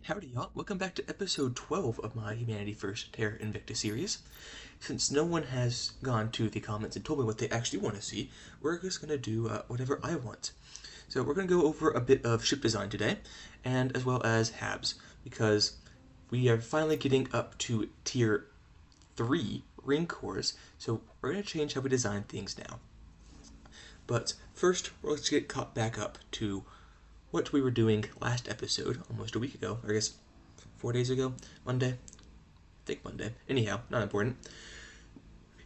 Howdy y'all, welcome back to episode 12 of my Humanity First Terra Invicta series. Since no one has gone to the comments and told me what they actually want to see, we're just going to do whatever I want. So we're going to go over a bit of ship design today, and as well as HABs, because we are finally getting up to tier 3 ring cores, so we're going to change how we design things now. But first, let's get caught back up to what we were doing last episode, almost a week ago, or I guess 4 days ago, Monday, I think Monday, anyhow, not important.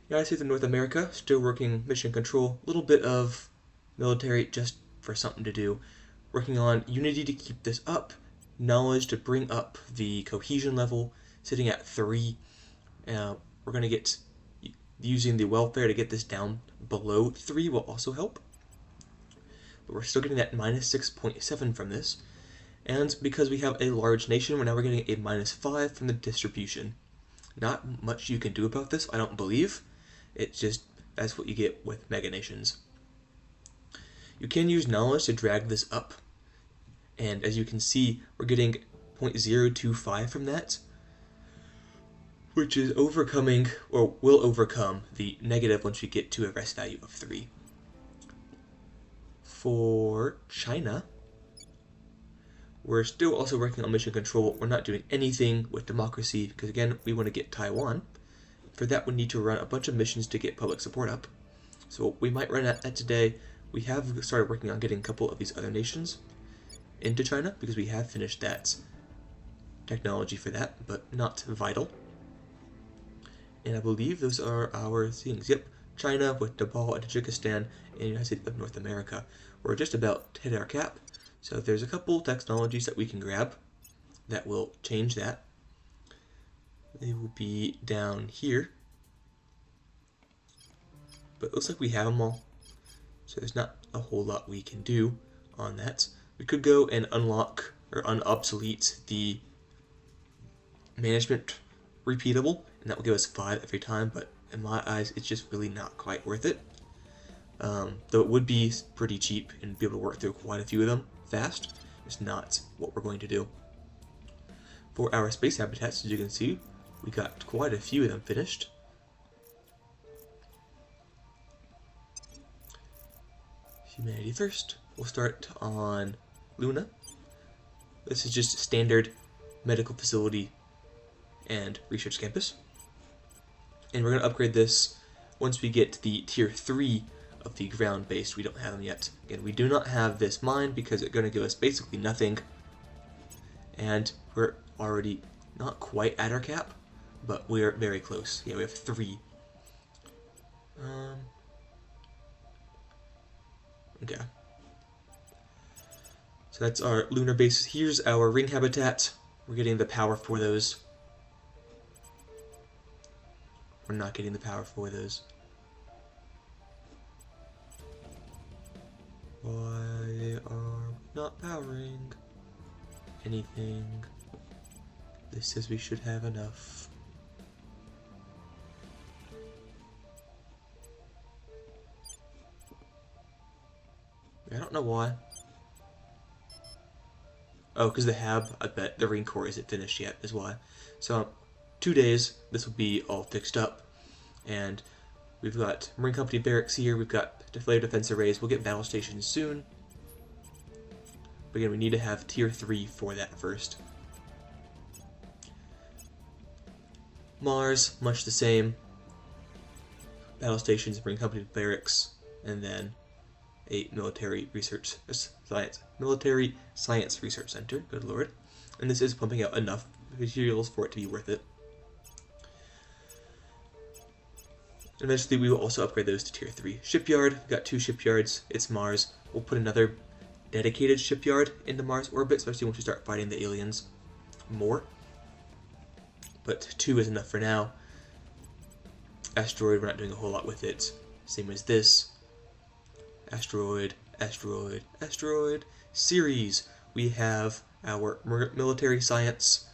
United States of North America, still working mission control, a little bit of military just for something to do, working on unity to keep this up, knowledge to bring up the cohesion level, sitting at 3, we're going to get, using the welfare to get this down below 3 will also help. We're still getting that minus 6.7 from this, and because we have a large nation, we're getting a minus 5 from the distribution. Not much you can do about this, I don't believe. It's just, that's what you get with mega nations. You can use knowledge to drag this up, and as you can see, we're getting 0.025 from that, which is overcoming, or will overcome, the negative once we get to a rest value of 3. For China, we're still also working on mission control. We're not doing anything with democracy because, again, we want to get Taiwan. For that, we need to run a bunch of missions to get public support up. So we might run that today. We have started working on getting a couple of these other nations into China because we have finished that technology for that, but not vital. And I believe those are our things. Yep, China with Nepal and Tajikistan and United States of North America. We're just about to hit our cap, so there's a couple technologies that we can grab that will change that. They will be down here, but it looks like we have them all, so there's not a whole lot we can do on that. We could go and unlock or unobsolete the management repeatable, and that will give us 5 every time, but in my eyes, it's just really not quite worth it. Though it would be pretty cheap and be able to work through quite a few of them fast, it's not what we're going to do. For our space habitats, as you can see, we got quite a few of them finished. Humanity First. We'll start on Luna. This is just a standard medical facility and research campus. And we're going to upgrade this once we get to the tier 3 of the ground-based. We don't have them yet. Again, we do not have this mine because it's going to give us basically nothing. And we're already not quite at our cap, but we're very close. Yeah, we have 3. Okay. So that's our lunar base. Here's our ring habitat. We're getting the power for those. We're not getting the power for those. Why are we not powering anything? This says we should have enough. I don't know why. Oh, because the HAB, I bet the ring core isn't finished yet, is why. So, 2 days, this will be all fixed up. And we've got Marine Company barracks here, we've got deflated defense arrays, we'll get battle stations soon. But again, we need to have tier 3 for that first. Mars, much the same. Battle stations, Marine Company barracks, and then a military science research center, good lord. And this is pumping out enough materials for it to be worth it. Eventually, we will also upgrade those to tier 3. Shipyard, we've got 2 shipyards. It's Mars. We'll put another dedicated shipyard into Mars orbit, especially once we start fighting the aliens more. But 2 is enough for now. Asteroid, we're not doing a whole lot with it. Same as this. Asteroid, asteroid, asteroid. Series, we have our military science,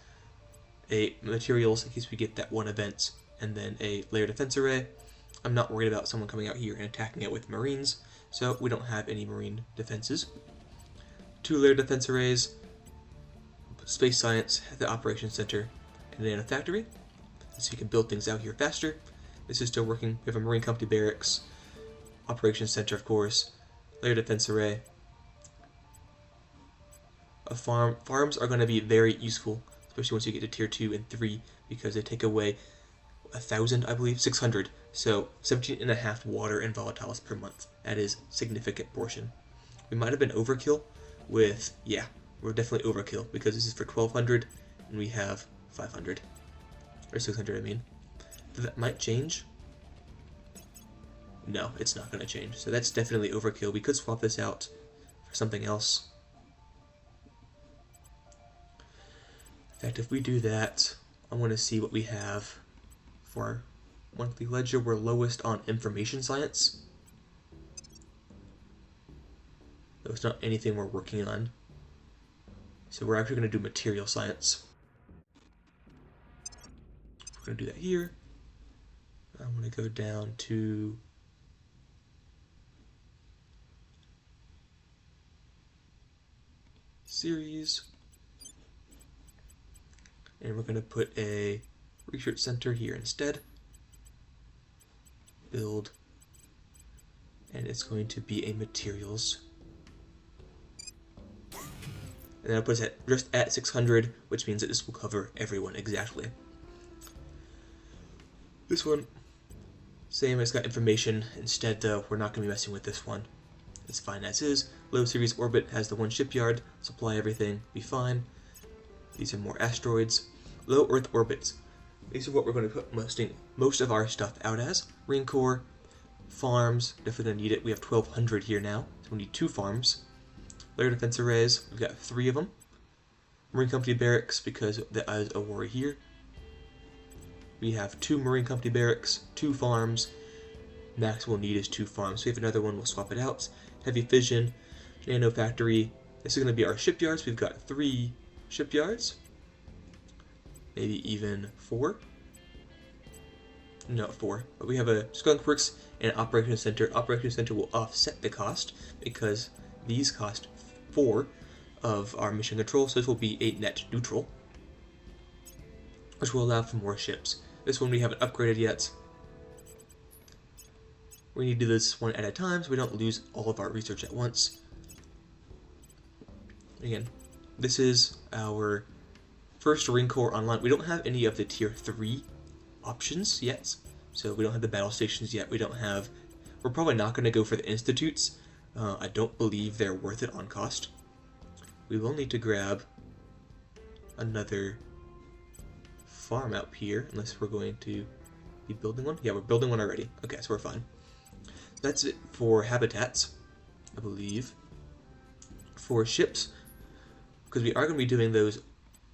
a materials in case we get that one event, and then a layer defense array. I'm not worried about someone coming out here and attacking it with Marines, so we don't have any Marine defenses. 2 layer defense arrays, space science, the operations center, and a nano factory, so you can build things out here faster. This is still working. We have a marine company barracks, operations center, of course, layer defense array. Farms are going to be very useful, especially once you get to tier 2 and 3, because they take away 1,000, I believe, 600. So 17.5 water and volatiles per month. That is a significant portion. We might have been overkill with, yeah, we're definitely overkill, because this is for 1,200 and we have 500. Or 600, I mean. That might change. No, it's not going to change. So that's definitely overkill. We could swap this out for something else. In fact, if we do that, I want to see what we have for our monthly ledger. We're lowest on information science. Though it's not anything we're working on. So we're actually going to do material science. We're going to do that here. I'm going to go down to series. And we're going to put a research center here instead. Build. And it's going to be a materials. And then I'll put it just at 600, which means that this will cover everyone exactly. This one, same, it's got information. Instead, though, we're not going to be messing with this one. It's fine as is. Low series orbit has the one shipyard. Supply everything, be fine. These are more asteroids. Low Earth orbits. These are what we're going to put most of our stuff out as. Marine Corps, farms, definitely going to need it. We have 1,200 here now, so we need 2 farms. Layer defense arrays, we've got 3 of them. Marine Company barracks, because that is a worry here. We have 2 Marine Company barracks, 2 farms. Max we'll need is 2 farms. So we have another one, we'll swap it out. Heavy fission, nano factory. This is going to be our shipyards. We've got 3 shipyards. Maybe even 4. No, 4. But we have a skunk works and an operations center. Operations center will offset the cost because these cost 4 of our mission control, so this will be 8 net neutral, which will allow for more ships. This one we haven't upgraded yet. We need to do this one at a time so we don't lose all of our research at once. Again, this is our first Marine Corps online. We don't have any of the tier 3 options yet, so we don't have the battle stations yet. We're probably not going to go for the institutes. I don't believe they're worth it on cost. We will need to grab another farm out here, unless we're going to be building one. Yeah, we're building one already. Okay, so we're fine. That's it for habitats, I believe. For ships, because we are going to be doing those,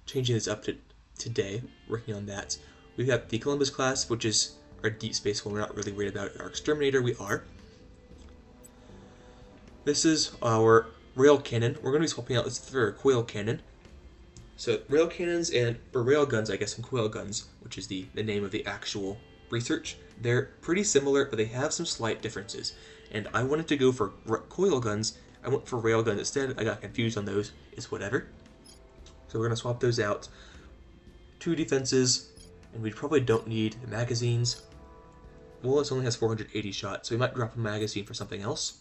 changing this up to today, working on that. We've got the Columbus class, which is our deep space one. We're not really worried about it. Our Exterminator, we are. This is our rail cannon. We're going to be swapping out this for a coil cannon. So rail cannons or rail guns, I guess, and coil guns, which is the name of the actual research. They're pretty similar, but they have some slight differences. And I wanted to go for coil guns. I went for rail guns instead. I got confused on those. It's whatever. So we're going to swap those out. 2 defenses, and we probably don't need the magazines. Well, this only has 480 shots, so we might drop a magazine for something else.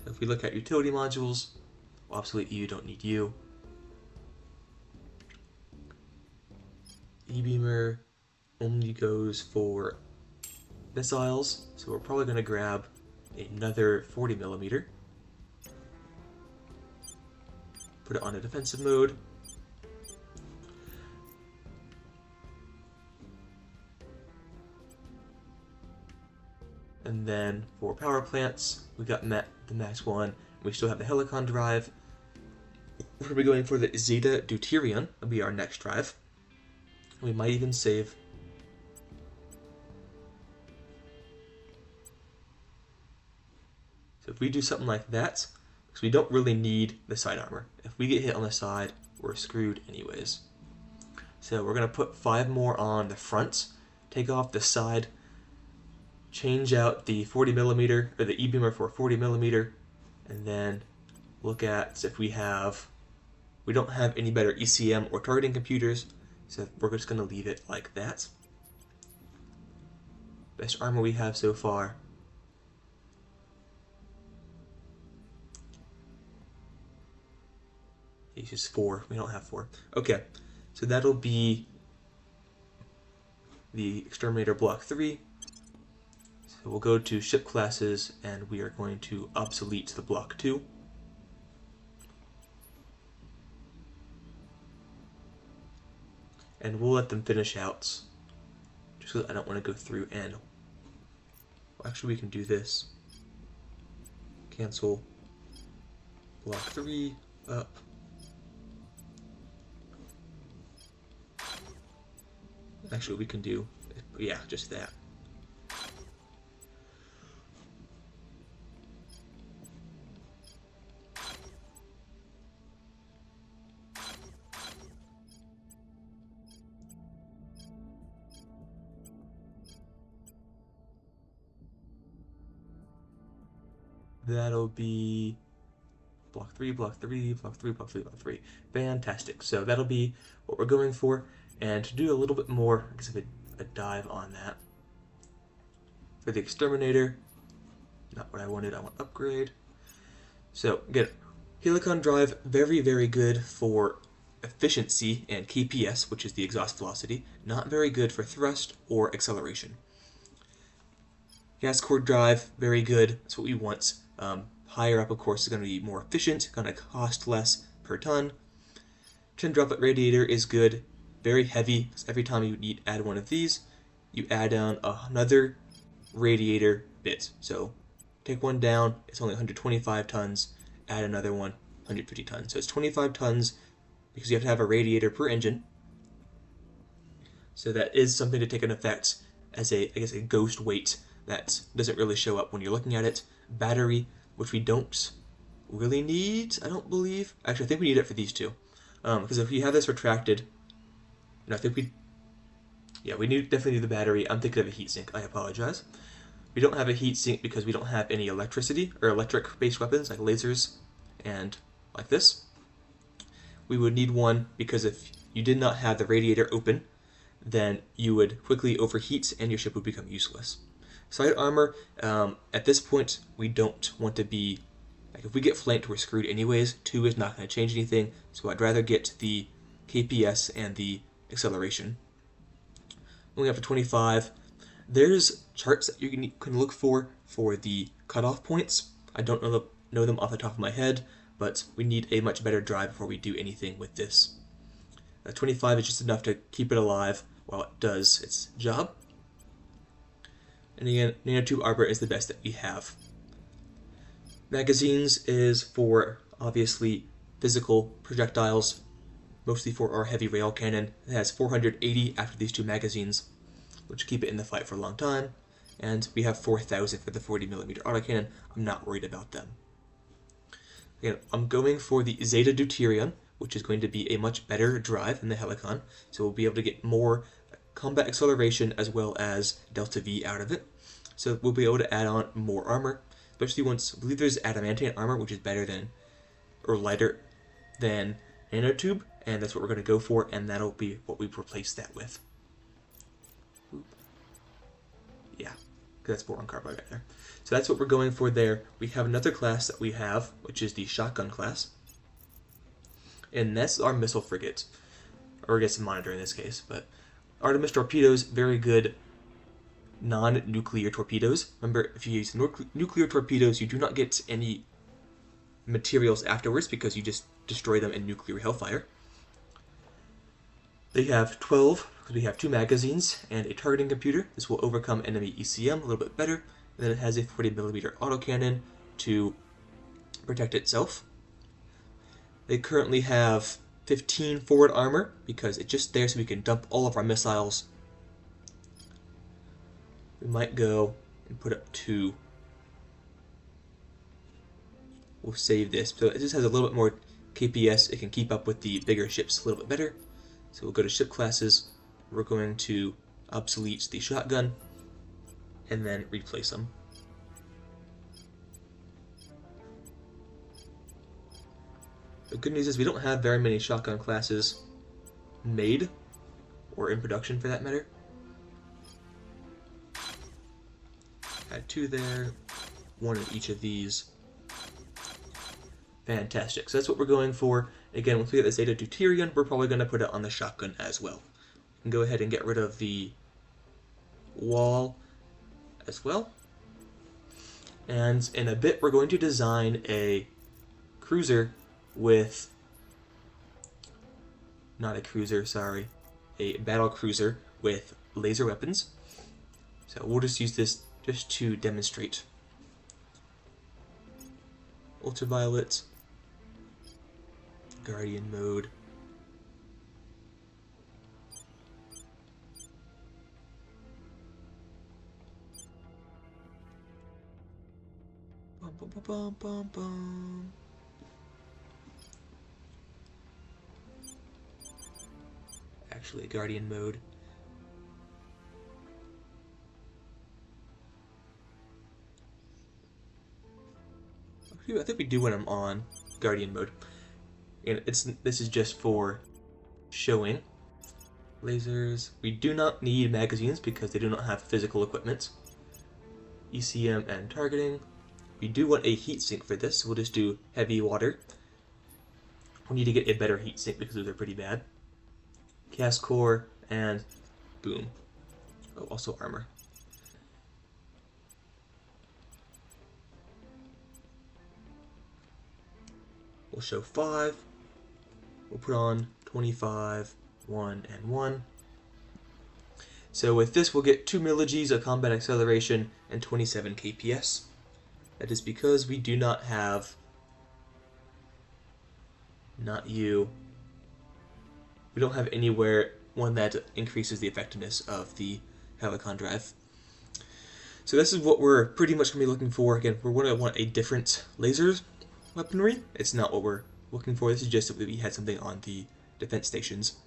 So if we look at utility modules, obsolete you, don't need you. E-beamer only goes for missiles, so we're probably going to grab another 40mm. Put it on a defensive mode. And then for power plants, we got the max one. We still have the Helicon drive. We're going to be going for the Zeta Deuterion. That'll be our next drive. We might even save. So if we do something like that, because we don't really need the side armor. If we get hit on the side, we're screwed anyways. So we're going to put 5 more on the front, take off the side, change out the 40mm, or the E-beamer for 40mm, and then look at if we We don't have any better ECM or targeting computers, so we're just going to leave it like that. Best armor we have so far. It's just 4. We don't have 4. Okay, so that'll be the Exterminator Block 3. So we'll go to ship classes, and we are going to obsolete the Block 2. And we'll let them finish out, just because I don't want to go through and... Well, actually, we can do this. Cancel Block 3 up. Actually, we can do, yeah, just that. That'll be block 3, block 3, block 3, block 3, block 3. Fantastic. So that'll be what we're going for. And to do a little bit more, I guess a dive on that. For the Exterminator, not what I wanted, I want upgrade. So again, Helicon Drive, very, very good for efficiency and KPS, which is the exhaust velocity. Not very good for thrust or acceleration. Gas core drive, very good. That's what we want. Higher up, of course, is going to be more efficient, going to cost less per ton. 10 droplet radiator is good, very heavy, because every time you add one of these, you add down another radiator bit. So take one down, it's only 125 tons, add another one, 150 tons. So it's 25 tons because you have to have a radiator per engine. So that is something to take an effect as I guess a ghost weight that doesn't really show up when you're looking at it. Battery, which we don't really need, I don't believe. Actually, I think we need it for these two. Because if we have this retracted, and I think we definitely need the battery. I'm thinking of a heatsink, I apologize. We don't have a heatsink because we don't have any electricity, or electric-based weapons like lasers and like this. We would need one because if you did not have the radiator open, then you would quickly overheat and your ship would become useless. Side armor, at this point, we don't want to be, like if we get flanked, we're screwed anyways. 2 is not going to change anything, so I'd rather get the KPS and the acceleration. Moving up to 25, there's charts that you can look for the cutoff points. I don't know them off the top of my head, but we need a much better drive before we do anything with this. 25 is just enough to keep it alive while it does its job. And again, nanotube armor is the best that we have. Magazines is for, obviously, physical projectiles, mostly for our heavy rail cannon. It has 480 after these 2 magazines, which keep it in the fight for a long time. And we have 4,000 for the 40mm autocannon. I'm not worried about them. Again, I'm going for the Zeta Deuterium, which is going to be a much better drive than the Helicon, so we'll be able to get more combat acceleration as well as Delta V out of it. So we'll be able to add on more armor, especially once, I believe there's adamantine armor, which is better than, or lighter than nanotube, and that's what we're going to go for, and that'll be what we replace that with. Oop. Yeah, that's boron carbide right there. So that's what we're going for there. We have another class that we have, which is the shotgun class. And that's our missile frigate, or I guess a monitor in this case, but Artemis torpedoes, very good non-nuclear torpedoes. Remember, if you use nuclear torpedoes, you do not get any materials afterwards because you just destroy them in nuclear hellfire. They have 12, because we have 2 magazines and a targeting computer. This will overcome enemy ECM a little bit better. And then it has a 40mm autocannon to protect itself. They currently have 15 forward armor because it's just there so we can dump all of our missiles. We might go and put up 2. We'll save this. So it just has a little bit more KPS. It can keep up with the bigger ships a little bit better. So we'll go to ship classes. We're going to obsolete the shotgun and then replace them. The good news is we don't have very many shotgun classes made, or in production for that matter. Add 2 there, 1 in each of these. Fantastic. So that's what we're going for. Again, once we get this Zeta Deuterium, we're probably going to put it on the shotgun as well. We can go ahead and get rid of the wall as well. And in a bit, we're going to design a cruiser with... Not a cruiser, sorry. A battle cruiser with laser weapons. So we'll just use this just to demonstrate. Ultraviolet. Guardian mode. Bum, bum, bum, bum, bum. Actually, Guardian mode. I think we do when I'm on Guardian mode. And this is just for showing. Lasers. We do not need magazines because they do not have physical equipment. ECM and targeting. We do want a heatsink for this, so we'll just do heavy water. We need to get a better heatsink because those are pretty bad. Cast core, and boom. Oh, also armor. We'll show 5. We'll put on 25, 1, and 1. So with this, we'll get 2 milligis of combat acceleration and 27 KPS. That is because we do not have... Not you. We don't have anywhere one that increases the effectiveness of the Helicon drive. So this is what we're pretty much going to be looking for. Again, we're going to want a different lasers weaponry. It's not what we're looking for. This is just that we had something on the defense stations.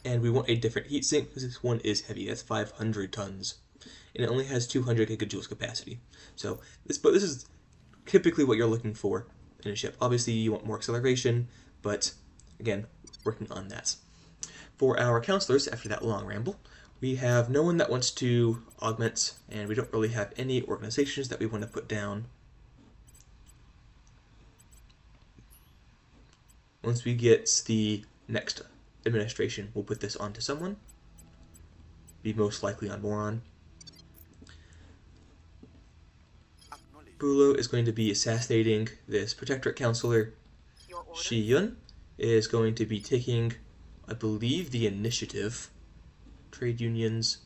And we want a different heatsink because this one is heavy. That's 500 tons. And it only has 200 gigajoules capacity. So this is typically what you're looking for in a ship. Obviously you want more acceleration, but again, working on that. For our councilors, after that long ramble, we have no one that wants to augment, and we don't really have any organizations that we want to put down. Once we get the next administration, we'll put this onto someone. Be most likely on Moron. Bulo is going to be assassinating this Protectorate Councilor. Shi-Yun is going to be taking, I believe, the initiative. Trade unions.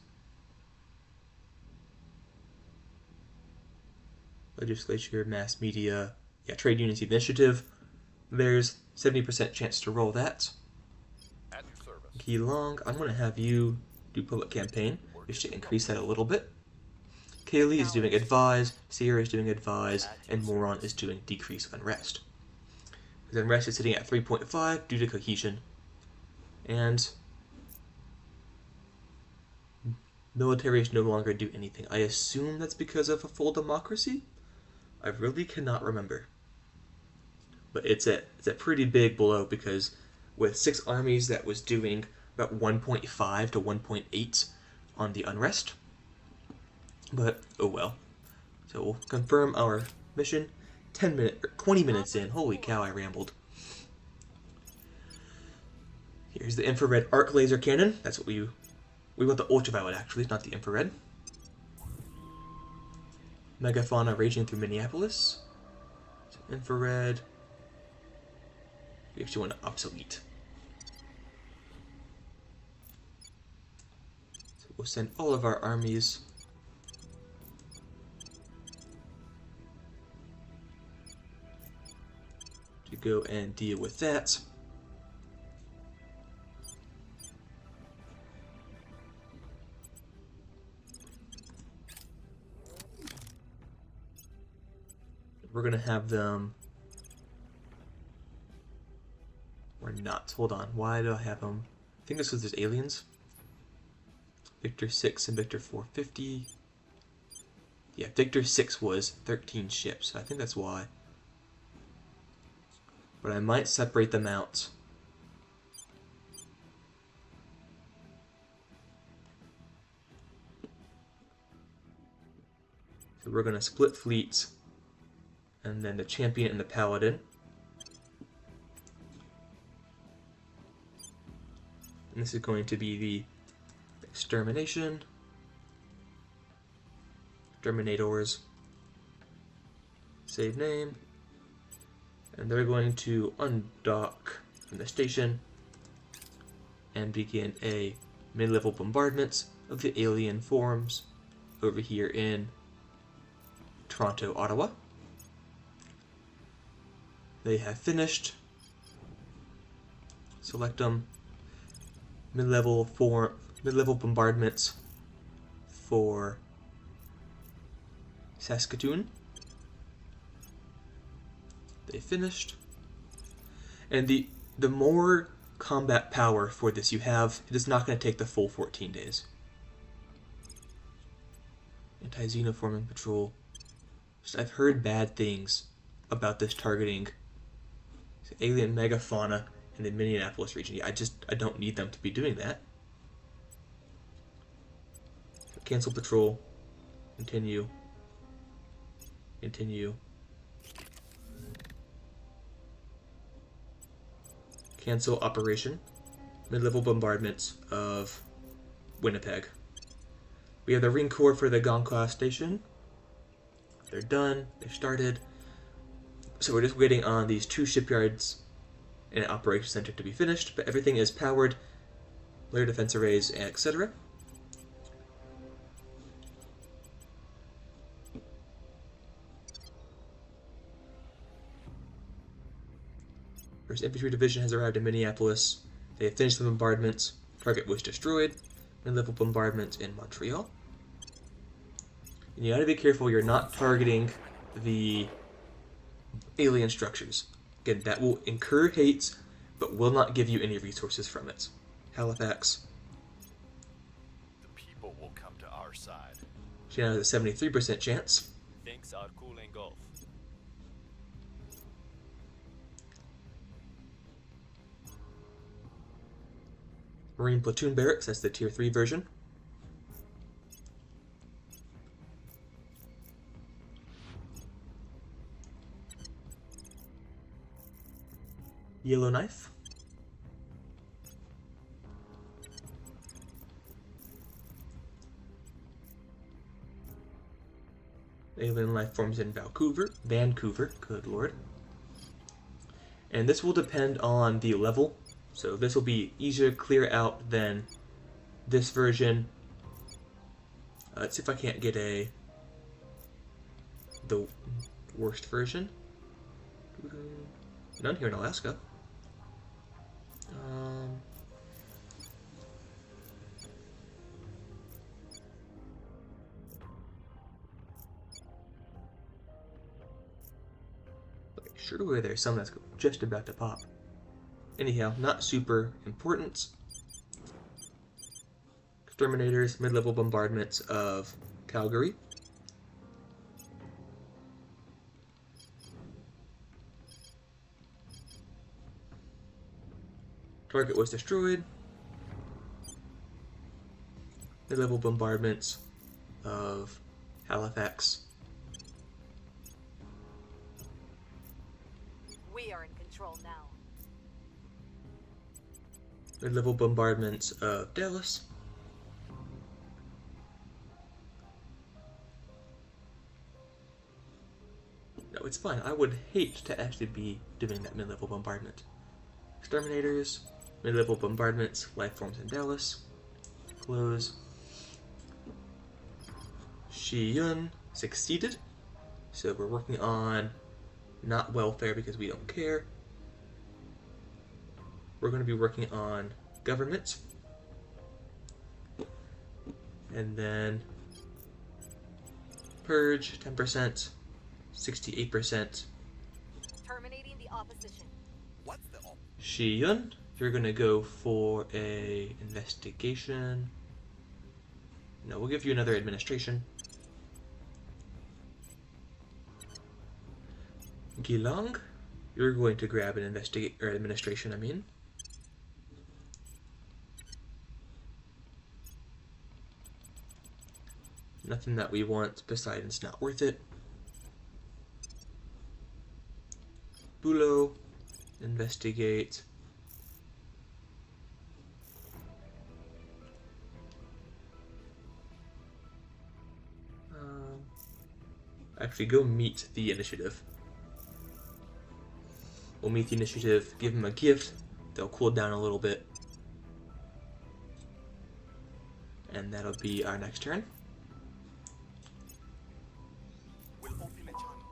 Legislature, mass media. Yeah, trade unions initiative. There's 70% chance to roll that. Key Long, I'm going to have you do public campaign, just to increase that a little bit. Kaylee is doing advise, Sierra is doing advise, and Moron is doing decrease of unrest. Because unrest is sitting at 3.5 due to cohesion. And militaries no longer do anything. I assume that's because of a full democracy? I really cannot remember. But it's at pretty big below, because with 6 armies that was doing about 1.5 to 1.8 on the unrest. But oh well. So we'll confirm our mission. 20 minutes in. Holy cow, I rambled. Here's the infrared arc laser cannon. That's what we want, the ultraviolet actually, not the infrared. Megafauna raging through Minneapolis. So infrared. We actually want to obsolete. So we'll send all of our armies to go and deal with that. We're going to have them... Or not. Hold on. Why do I have them? I think it's because there's aliens. Victor 6 and Victor 450. Yeah, Victor 6 was 13 ships. I think that's why. but I might separate them out. So we're going to split fleets, and then the champion and the paladin. And this is going to be the Extermination, Exterminators, save name, and they're going to undock from the station and begin a mid-level bombardment of the alien forms over here in Toronto, Ottawa. They have finished. Select them. Mid-level bombardments for Saskatoon. They finished. And the more combat power for this you have, it is not going to take the full 14 days. Anti-xenoforming patrol. I've heard bad things about this targeting alien megafauna in the Minneapolis region. Yeah, I don't need them to be doing that. Cancel patrol. Continue. Continue. Cancel operation. Mid-level bombardments of Winnipeg. We have the Ring Corps for the Gonquas Station. They're done. They started. So we're just waiting on these 2 shipyards and an operations center to be finished, but everything is powered. Layer defense arrays, etc. First Infantry Division has arrived in Minneapolis. They have finished the bombardments. Target was destroyed. Mid-level bombardments in Montreal. And you gotta be careful you're not targeting the alien structures. Again, that will incur hate, but will not give you any resources from it. Halifax. The people will come to our side. She now has a 73% chance. Things are cooling off. Marine Platoon Barracks, that's the Tier 3 version. Yellowknife. Alien life forms in Vancouver, good lord. And this will depend on the level. So this will be easier to clear out than this version. Let's see if I can't get the worst version. None here in Alaska. Surely there's some that's just about to pop. Anyhow, not super important. Exterminators, mid-level bombardments of Calgary. Target was destroyed. Mid-level bombardments of Halifax. We are in control now. Mid-level bombardments of Dallas. No, it's fine. I would hate to actually be doing that mid-level bombardment. Exterminators, mid-level bombardments, life forms in Dallas. Close. Shiyun succeeded. So we're working on not welfare because we don't care. We're going to be working on government. And then purge, 10%, 68%. Terminating the opposition. What's the Shiyun, you're going to go for a investigation. No, we'll give you another administration. Gilang, You're going to grab an administration, I mean. Nothing that we want. Poseidon's not worth it. Bulo, investigate. Actually, go meet the initiative. We'll meet the initiative, give them a gift. They'll cool down a little bit. And that'll be our next turn. We'll open a channel.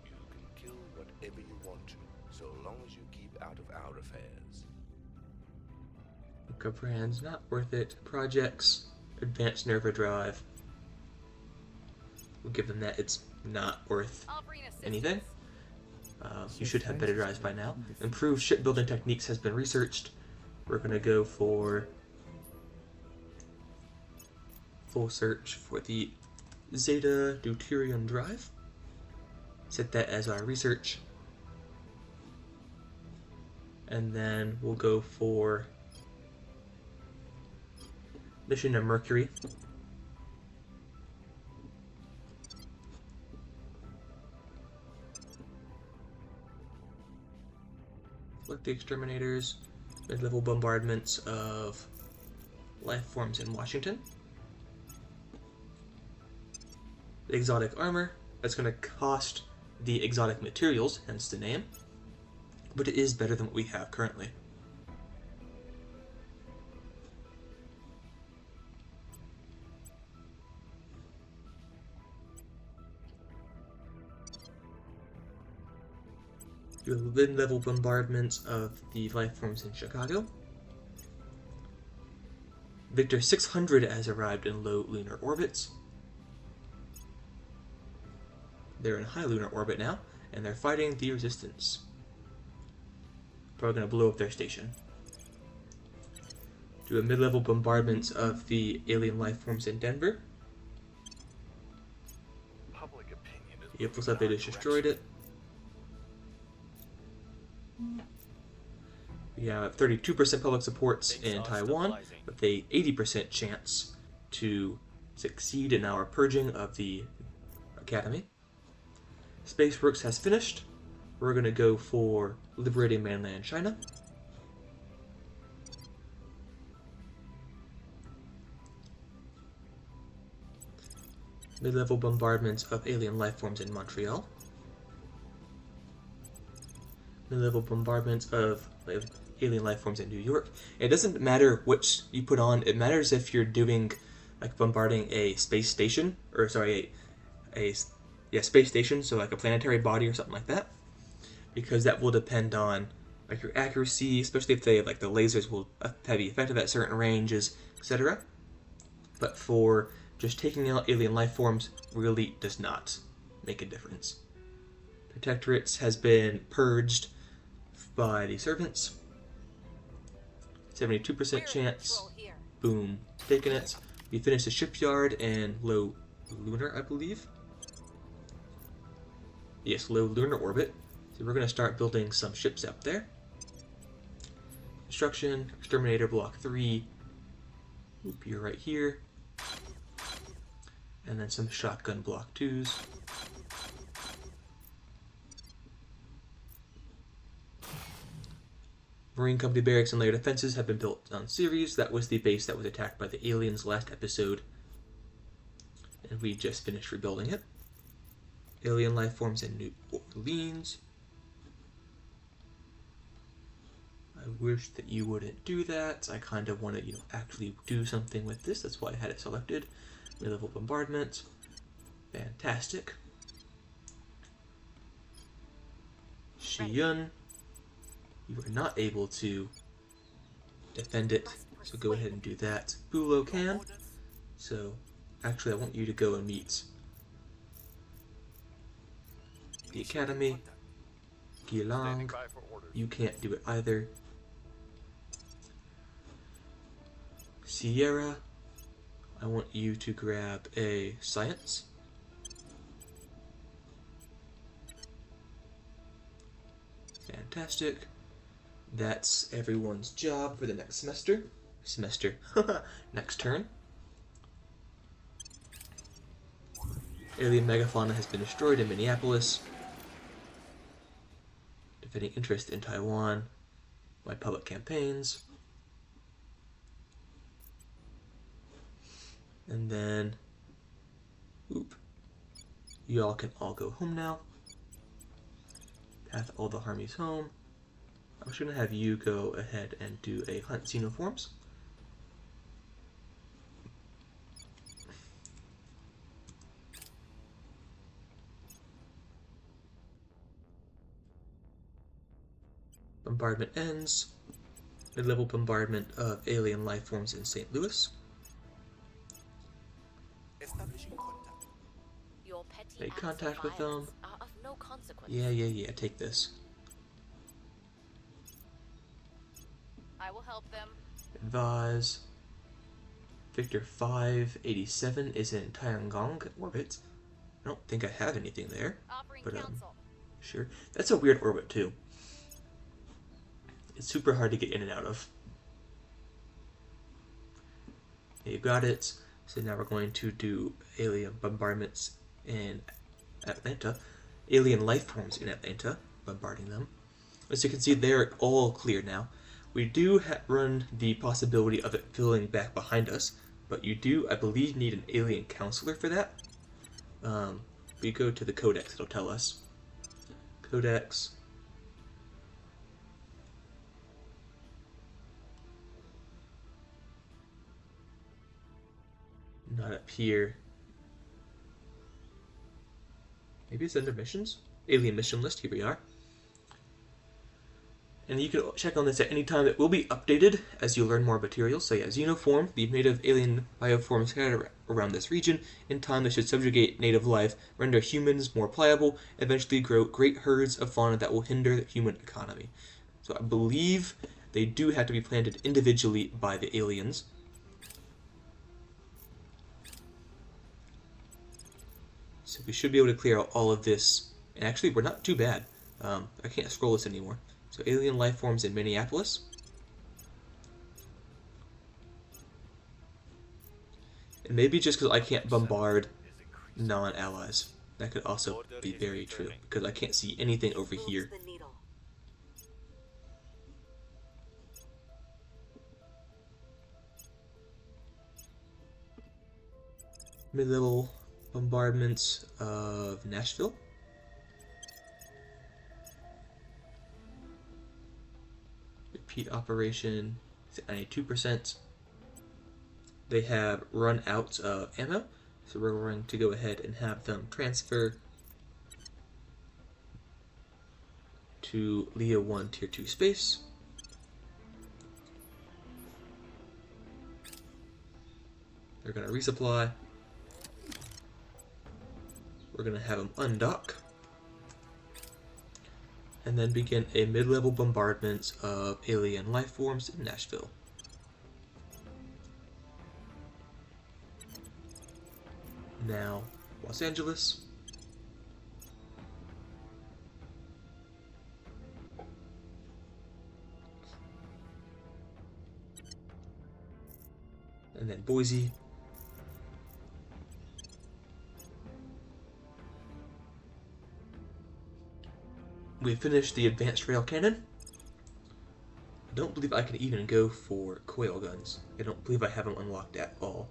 You can kill whatever you want to, so long as you keep out of our affairs. Book of Brands, not worth it. Projects, advanced nerve drive. We'll give them that. It's not worth Offering assistance. anything. You should have better drives by now. Improved shipbuilding techniques has been researched. We're going to go for full search for the Zeta Deuterium drive. Set that as our research. And then we'll go for mission to Mercury. Select the exterminators, mid-level bombardments of life forms in Washington. Exotic armor, that's going to cost the exotic materials, hence the name, but it is better than what we have currently. Do mid-level bombardments of the life forms in Chicago. Victor 600 has arrived in low lunar orbits. They're in high lunar orbit now, and they're fighting the Resistance. Probably going to blow up their station. Do a mid-level bombardments of the alien life forms in Denver. Public opinion is Yep, looks like they just destroyed it. We have 32% public supports in Taiwan, with a 80% chance to succeed in our purging of the academy. Spaceworks has finished. We're going to go for liberating mainland China. Mid-level bombardments of alien life forms in Montreal. Mid-level bombardments of alien life forms in New York. It doesn't matter which you put on. It matters if you're doing like bombarding a space station, or sorry, a space station, so like a planetary body or something like that, because that will depend on like your accuracy, especially if they like the lasers will be effective at certain ranges, etc. But for just taking out alien life forms really does not make a difference. Protectorates has been purged by the servants. 72% chance. Boom. Taking it. We finished the shipyard in low lunar, I believe. Yes, low lunar orbit. So we're going to start building some ships up there. Construction, Exterminator Block 3. Oop, you're right here. And then some Shotgun Block 2s. Marine Company barracks and layer defenses have been built on Ceres. That was the base that was attacked by the aliens last episode. And we just finished rebuilding it. Alien life forms in New Orleans. I wish that you wouldn't do that. I kind of want to, actually do something with this. That's why I had it selected. Mid-level bombardment. Fantastic. Shiyun. You are not able to defend it, so go ahead and do that. Bulo can. So, actually, I want you to go and meet the Academy. standing Gilang, by for orders. you can't do it either. Sierra, I want you to grab a Science. Fantastic. That's everyone's job for the next semester. Next turn. Alien megafauna has been destroyed in Minneapolis. Defending interest in Taiwan. My public campaigns. And then, you all can all go home now. Path all the harmies home. I'm just gonna have you go ahead and do a hunt xenoforms. Bombardment ends. Mid-level bombardment of alien life forms in St. Louis. Establishing contact. Your petty Make acts contact of with them. violence are of no consequence. Yeah, take this. I will help them. Advise. Victor 587 is in Tiangong orbit. I don't think I have anything there. Offering But, counsel. Sure. That's a weird orbit, too. It's super hard to get in and out of. Yeah, you got it. So now we're going to do alien bombardments in Atlanta. Alien life forms in Atlanta. Bombarding them. As you can see, they're all clear now. We do run the possibility of it filling back behind us, but you do, I believe, need an alien counselor for that. We go to the codex, it'll tell us. Codex. Not up here. Maybe it's under missions? Alien mission list, here we are. And you can check on this at any time. It will be updated as you learn more materials. So yeah, Xenoform, the native alien bioforms scattered around this region. In time, they should subjugate native life, render humans more pliable, eventually grow great herds of fauna that will hinder the human economy. So I believe they do have to be planted individually by the aliens. So we should be able to clear out all of this. And actually, we're not too bad. I can't scroll this anymore. So alien life forms in Minneapolis. And maybe just because I can't bombard non-allies. That could also be very true, because I can't see anything over Moves here. the needle. Mid-level bombardments of Nashville. Repeat operation is at 92%. They have run out of ammo, so we're going to go ahead and have them transfer to Leo 1 Tier 2 space. They're going to resupply. We're going to have them undock. And then begin a mid-level bombardment of alien life forms in Nashville. Now, Los Angeles. And then Boise. We finished the advanced rail cannon. I don't believe I can even go for coil guns. I don't believe I have them unlocked at all.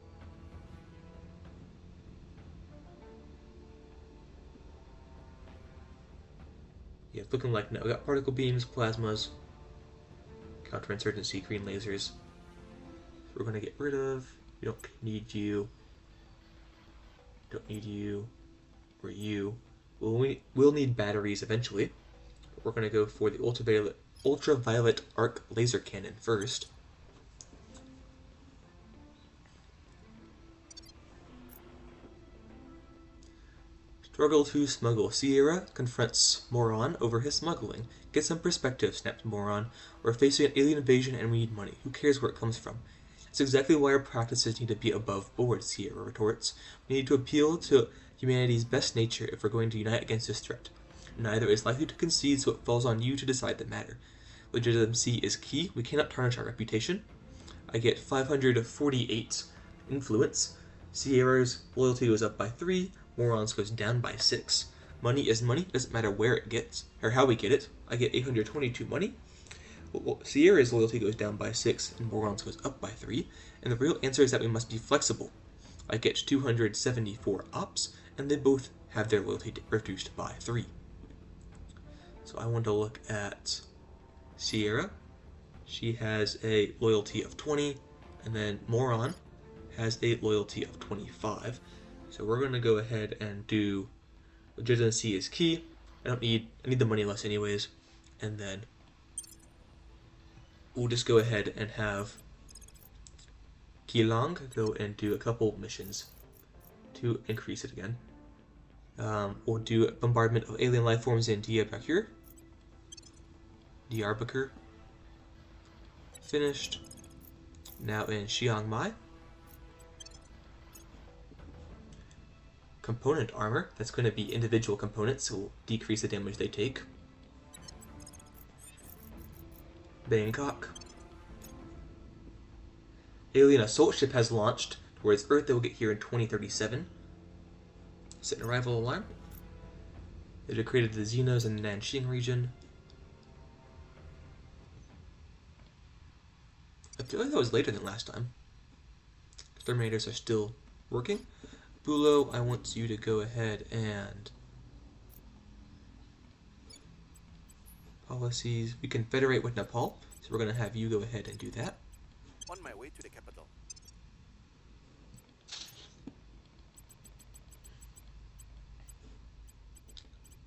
Yeah, it's looking like no. We got particle beams, plasmas, counterinsurgency, green lasers. So we're gonna get rid of. We don't need you. Don't need you. Or you. We'll need batteries eventually. We're going to go for the ultraviolet arc laser cannon first. Struggle to smuggle. Sierra confronts Moron over his smuggling. Get some perspective, snaps Moron. We're facing an alien invasion and we need money. Who cares where it comes from? That's exactly why our practices need to be above board, Sierra retorts. We need to appeal to humanity's best nature if we're going to unite against this threat. Neither is likely to concede, so it falls on you to decide the matter. Legitimacy is key. We cannot tarnish our reputation. I get 548 influence. Sierra's loyalty goes up by 3. Moron's goes down by 6. Money is money. Doesn't matter where it gets or how we get it. I get 822 money. Sierra's loyalty goes down by 6 and Moron's goes up by 3. And the real answer is that we must be flexible. I get 274 ops, and they both have their loyalty reduced by 3. So I want to look at Sierra. She has a loyalty of 20, and then Moron has a loyalty of 25. So we're going to go ahead and do legitimacy is key. I need the money less anyways. And then we'll just go ahead and have Kilang go and do a couple missions to increase it again. We'll do bombardment of alien life forms in Diyarbakir. Finished. Now in Chiang Mai. Component armor. That's going to be individual components, so we'll decrease the damage they take. Bangkok. Alien assault ship has launched towards Earth. They will get here in 2037. Set an arrival alarm. They created the Xenos in the Nanxing region. I feel like that was later than last time. Exterminators are still working. Bulo, I want you to go ahead and policies. We can federate with Nepal, so we're going to have you go ahead and do that. On my way to the capital.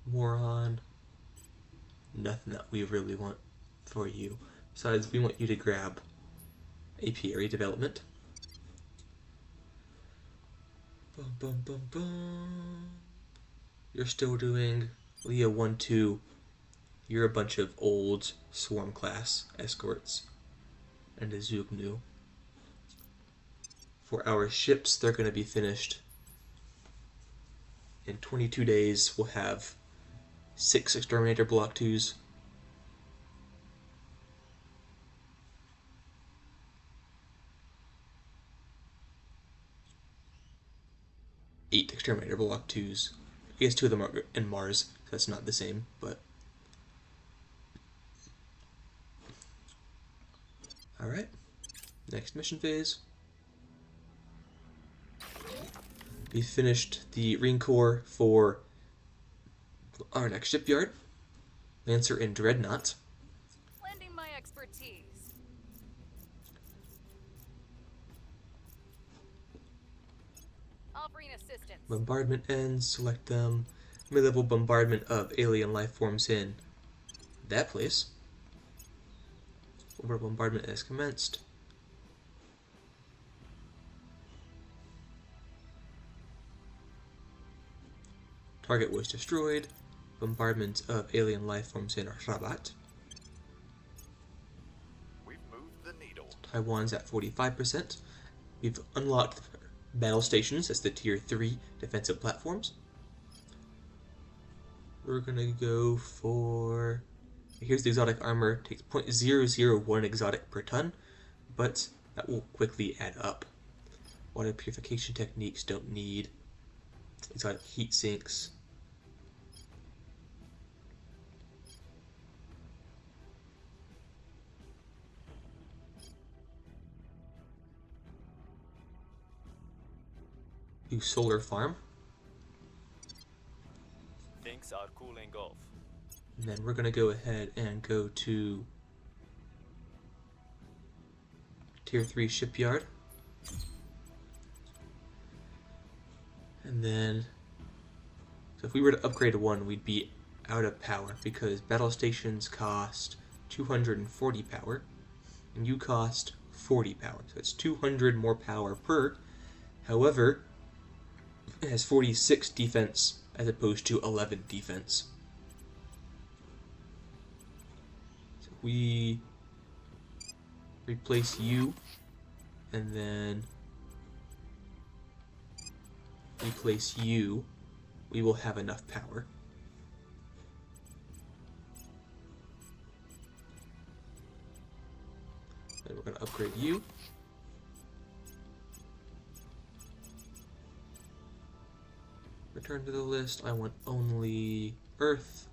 Moron. Nothing that we really want for you. Besides, we want you to grab apiary development. Bum, bum, bum, bum. You're still doing Leah 1-2. You're a bunch of old swarm class escorts. And a Zugnu. For our ships, they're going to be finished in 22 days. We'll have 6 Exterminator Block 2s. Eight Exterminator Block 2s. I guess 2 of them are in Mars, so that's not the same, but... Alright. Next mission phase. We finished the Ring Core for our next shipyard. Lancer and Dreadnought. Lending my expertise. Offering assistance. Bombardment ends. Select them. Mid-level bombardment of alien life forms in that place. Over bombardment has commenced. Target was destroyed. Bombardment of alien life forms in Rabat. We've moved the needle. Taiwan's at 45%. We've unlocked battle stations as the tier 3 defensive platforms. We're gonna go for... Here's the exotic armor. Takes 0.001 exotic per ton, but that will quickly add up. Water purification techniques don't need exotic heat sinks. Do solar farm. Things are cooling off. And then we're going to go ahead and go to Tier 3 Shipyard. And then, so if we were to upgrade to 1, we'd be out of power because battle stations cost 240 power and you cost 40 power. So it's 200 more power per. However, it has 46 defense as opposed to 11 defense. So we replace you and then replace you, we will have enough power. going to upgrade you. Return to the list. I want only Earth.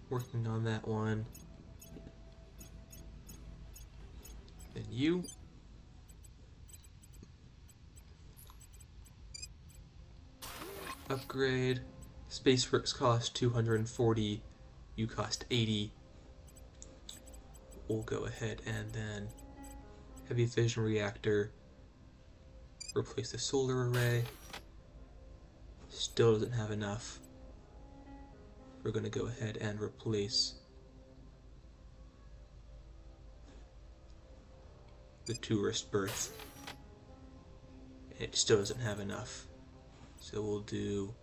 Working on that one. Then you. Upgrade. Spaceworks cost 240. You cost 80. We'll go ahead and then heavy fission reactor. Replace the solar array. Still doesn't have enough. We're going to go ahead and replace the tourist berth. It still doesn't have enough. So we'll do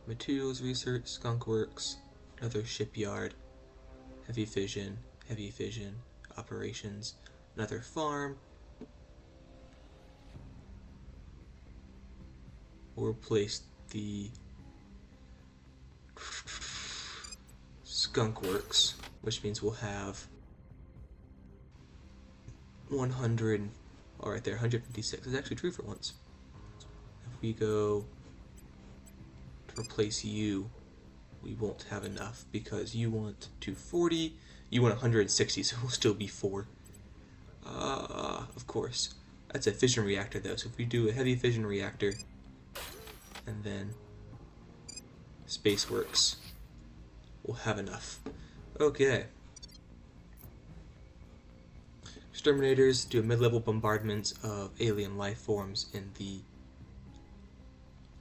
materials research, skunk works, another shipyard, heavy fission, operations, another farm. We'll replace the skunk works, which means we'll have 100, all right there, 156. It's actually true for once. If we go to replace you, we won't have enough because you want 240, you want 160, so we'll still be 4. Of course. That's a fission reactor though, so if we do a heavy fission reactor, and then Spaceworks, we'll have enough. Okay. Exterminators do mid-level bombardments of alien life forms in the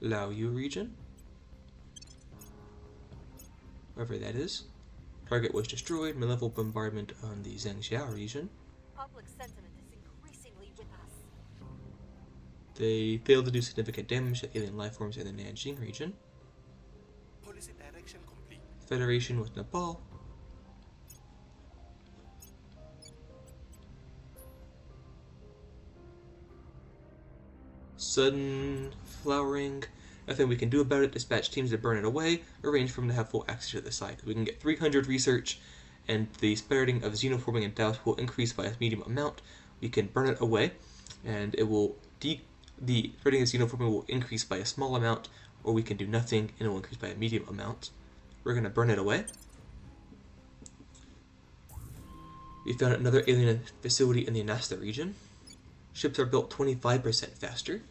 Laoyu region. Wherever that is. Target was destroyed. Mid-level bombardment on the Zhangjiao region. Public sentiment is increasingly with us. They failed to do significant damage to alien life forms in the Nanjing region. Policy direction complete. Federation with Nepal. Sudden flowering. Nothing we can do about it. Dispatch teams to burn it away. Arrange for them to have full access to the site. We can get 300 research, and the spreading of xenoforming and douse will increase by a medium amount. We can burn it away, and it will the spreading of xenoforming will increase by a small amount, or we can do nothing and it will increase by a medium amount. We're going to burn it away. We found another alien facility in the Anasta region. Ships are built 25% faster.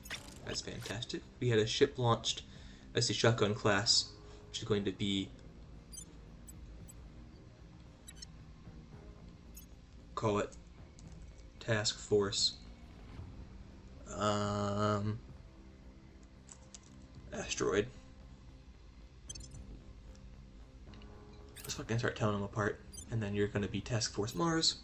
That's fantastic. We had a ship launched as the shotgun class, which is going to be, call it Task Force Asteroid. Let's fucking start telling them apart. And then you're going to be Task Force Mars.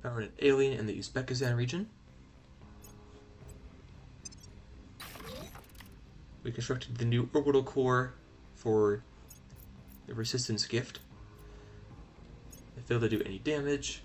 Found an alien in the Uzbekistan region. We constructed the new orbital core for the resistance gift. It failed to do any damage.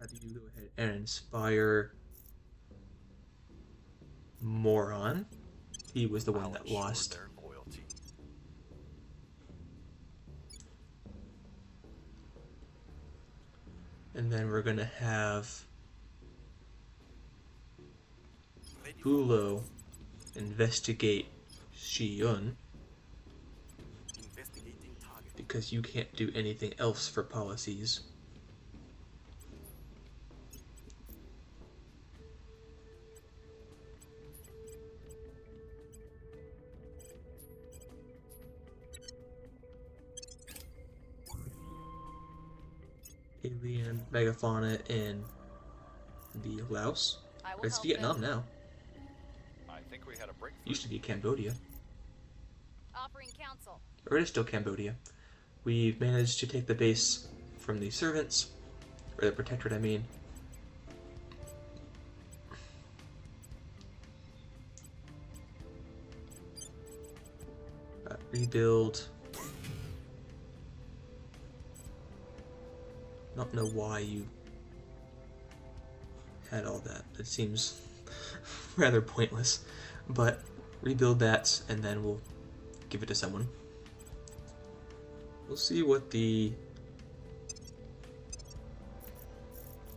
How do you go ahead and inspire Moron? He was the one that ensure lost. their loyalty. And then we're gonna have Bulo investigate Shiyun Investigating target. because you can't do anything else for policies. Alien megafauna in the Laos. I will It's help Vietnam them. now. I think had a breakthrough. Used to be Cambodia. Offering counsel. Or it is still Cambodia. We've managed to take the base from the Servants, or the Protectorate, I mean. Rebuild. Don't know why you had all that. It seems rather pointless, but rebuild that and then we'll give it to someone. We'll see what the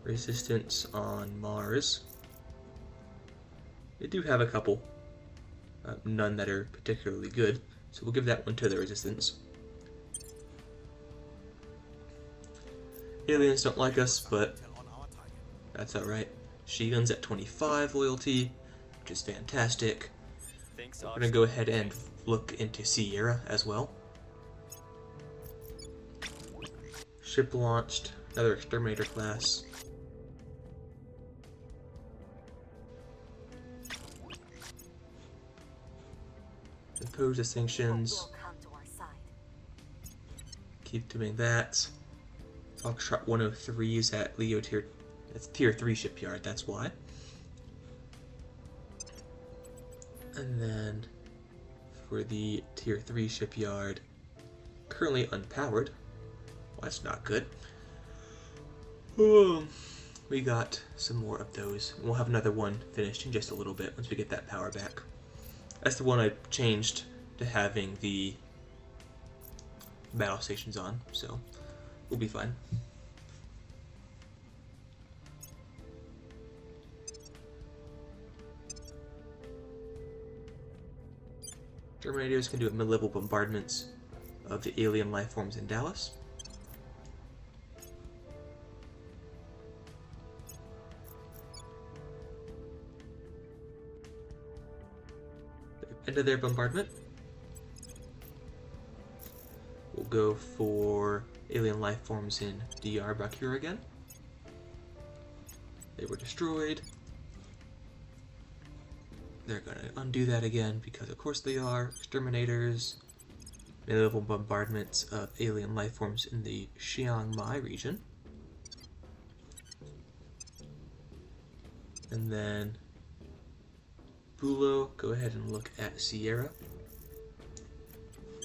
resistance on Mars. They do have a couple, none that are particularly good, so we'll give that one to the resistance. Aliens don't like us, but that's alright. Shigun's at 25 loyalty, which is fantastic. We're going to go ahead and look into Sierra as well. Ship launched, another Exterminator class. Impose the sanctions. Will come to our side. Keep doing that. Foxtrot 103 is at Leo tier. That's tier 3 shipyard, that's why. And then for the tier 3 shipyard, currently unpowered. Well, that's not good. We got some more of those. We'll have another one finished in just a little bit once we get that power back. That's the one I changed to having the battle stations on, so we'll be fine. Terminators can do mid-level bombardments of the alien life forms in Dallas. End of their bombardment. We'll go for alien life forms in DR Bakura again. They were destroyed. They're going to undo that again because of course they are. Exterminators. Mid-level bombardments of alien life forms in the Chiang Mai region. And then Bulo, go ahead and look at Sierra.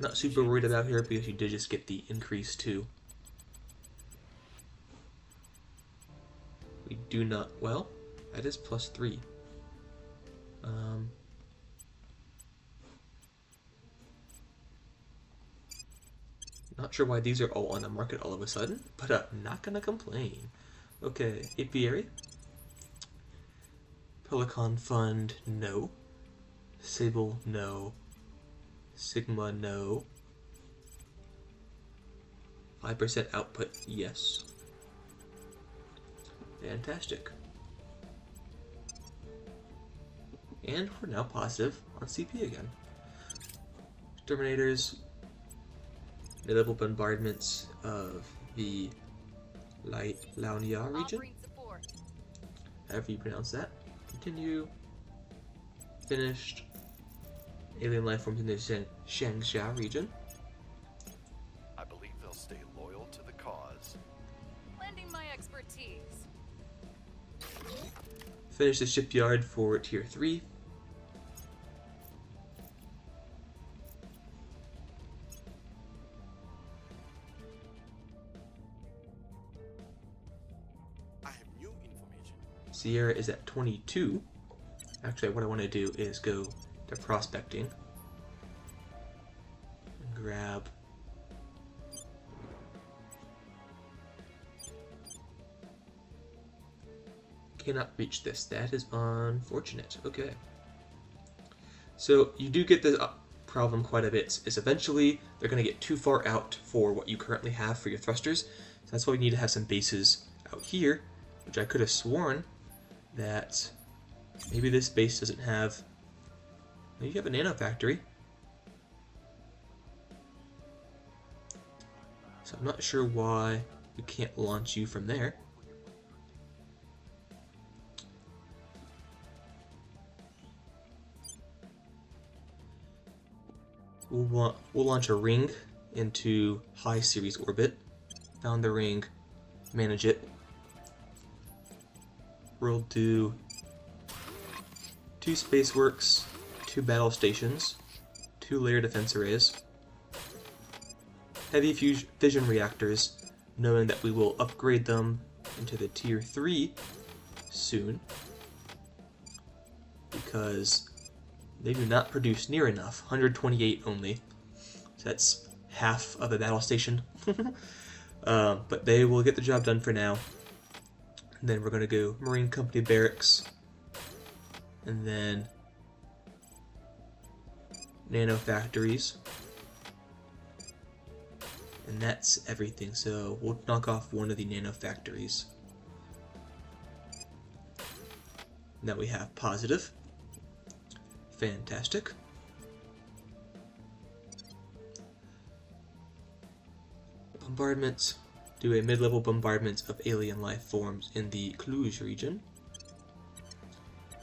Not super worried about here because you did just get the increase too. We do not, well, that is +3. Not sure why these are all on the market all of a sudden, but I'm not gonna complain. Okay, Apiary. Pelican Fund, no. Sable, no. Sigma, no. 5% output, yes. Fantastic. And we're now positive on CP again. Exterminators, mid-level bombardments of the Laonia region. However you pronounce that. Continue. Finished. Alien life forms in the Shangsha region. I believe they'll stay loyal to the cause. Lending my expertise. Finish the shipyard for tier 3. I have new information. Sierra is at 22. Actually, what I want to do is go to prospecting and grab cannot reach this. That is unfortunate. Okay. So you do get this problem quite a bit, is eventually they're going to get too far out for what you currently have for your thrusters. So that's why we need to have some bases out here, which I could have sworn that maybe this base doesn't have. Maybe you have a nano factory. So I'm not sure why we can't launch you from there. we'll launch a ring into high series orbit. Found the ring, manage it. We'll do 2 space works, 2 battle stations, 2 layer defense arrays, heavy fission reactors, knowing that we will upgrade them into the tier 3 soon, because they do not produce near enough, 128 only, so that's half of a battle station. But they will get the job done for now. And then we're going to go Marine Company Barracks, and then nano factories, and that's everything. So we'll knock off one of the nano factories. Now we have positive. Fantastic. Bombardments. Do a mid-level bombardment of alien life forms in the Cluj region.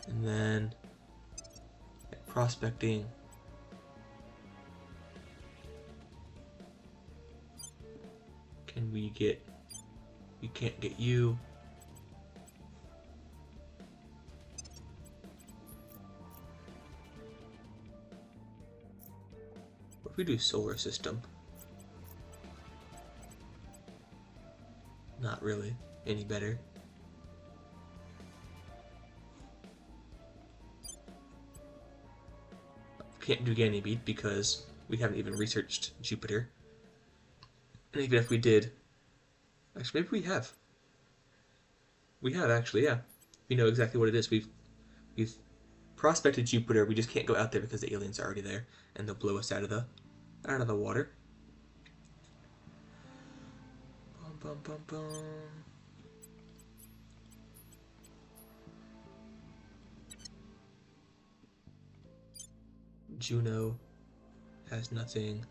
And then prospecting. Can we get... We can't get you. What if we do solar system? Not really any better. Can't do Ganymede because we haven't even researched Jupiter. And even if we did, actually maybe we have. We have actually, yeah. We know exactly what it is. We've prospected Jupiter. We just can't go out there because the aliens are already there, and they'll blow us out of the water. Bum, bum, bum. Juno has nothing.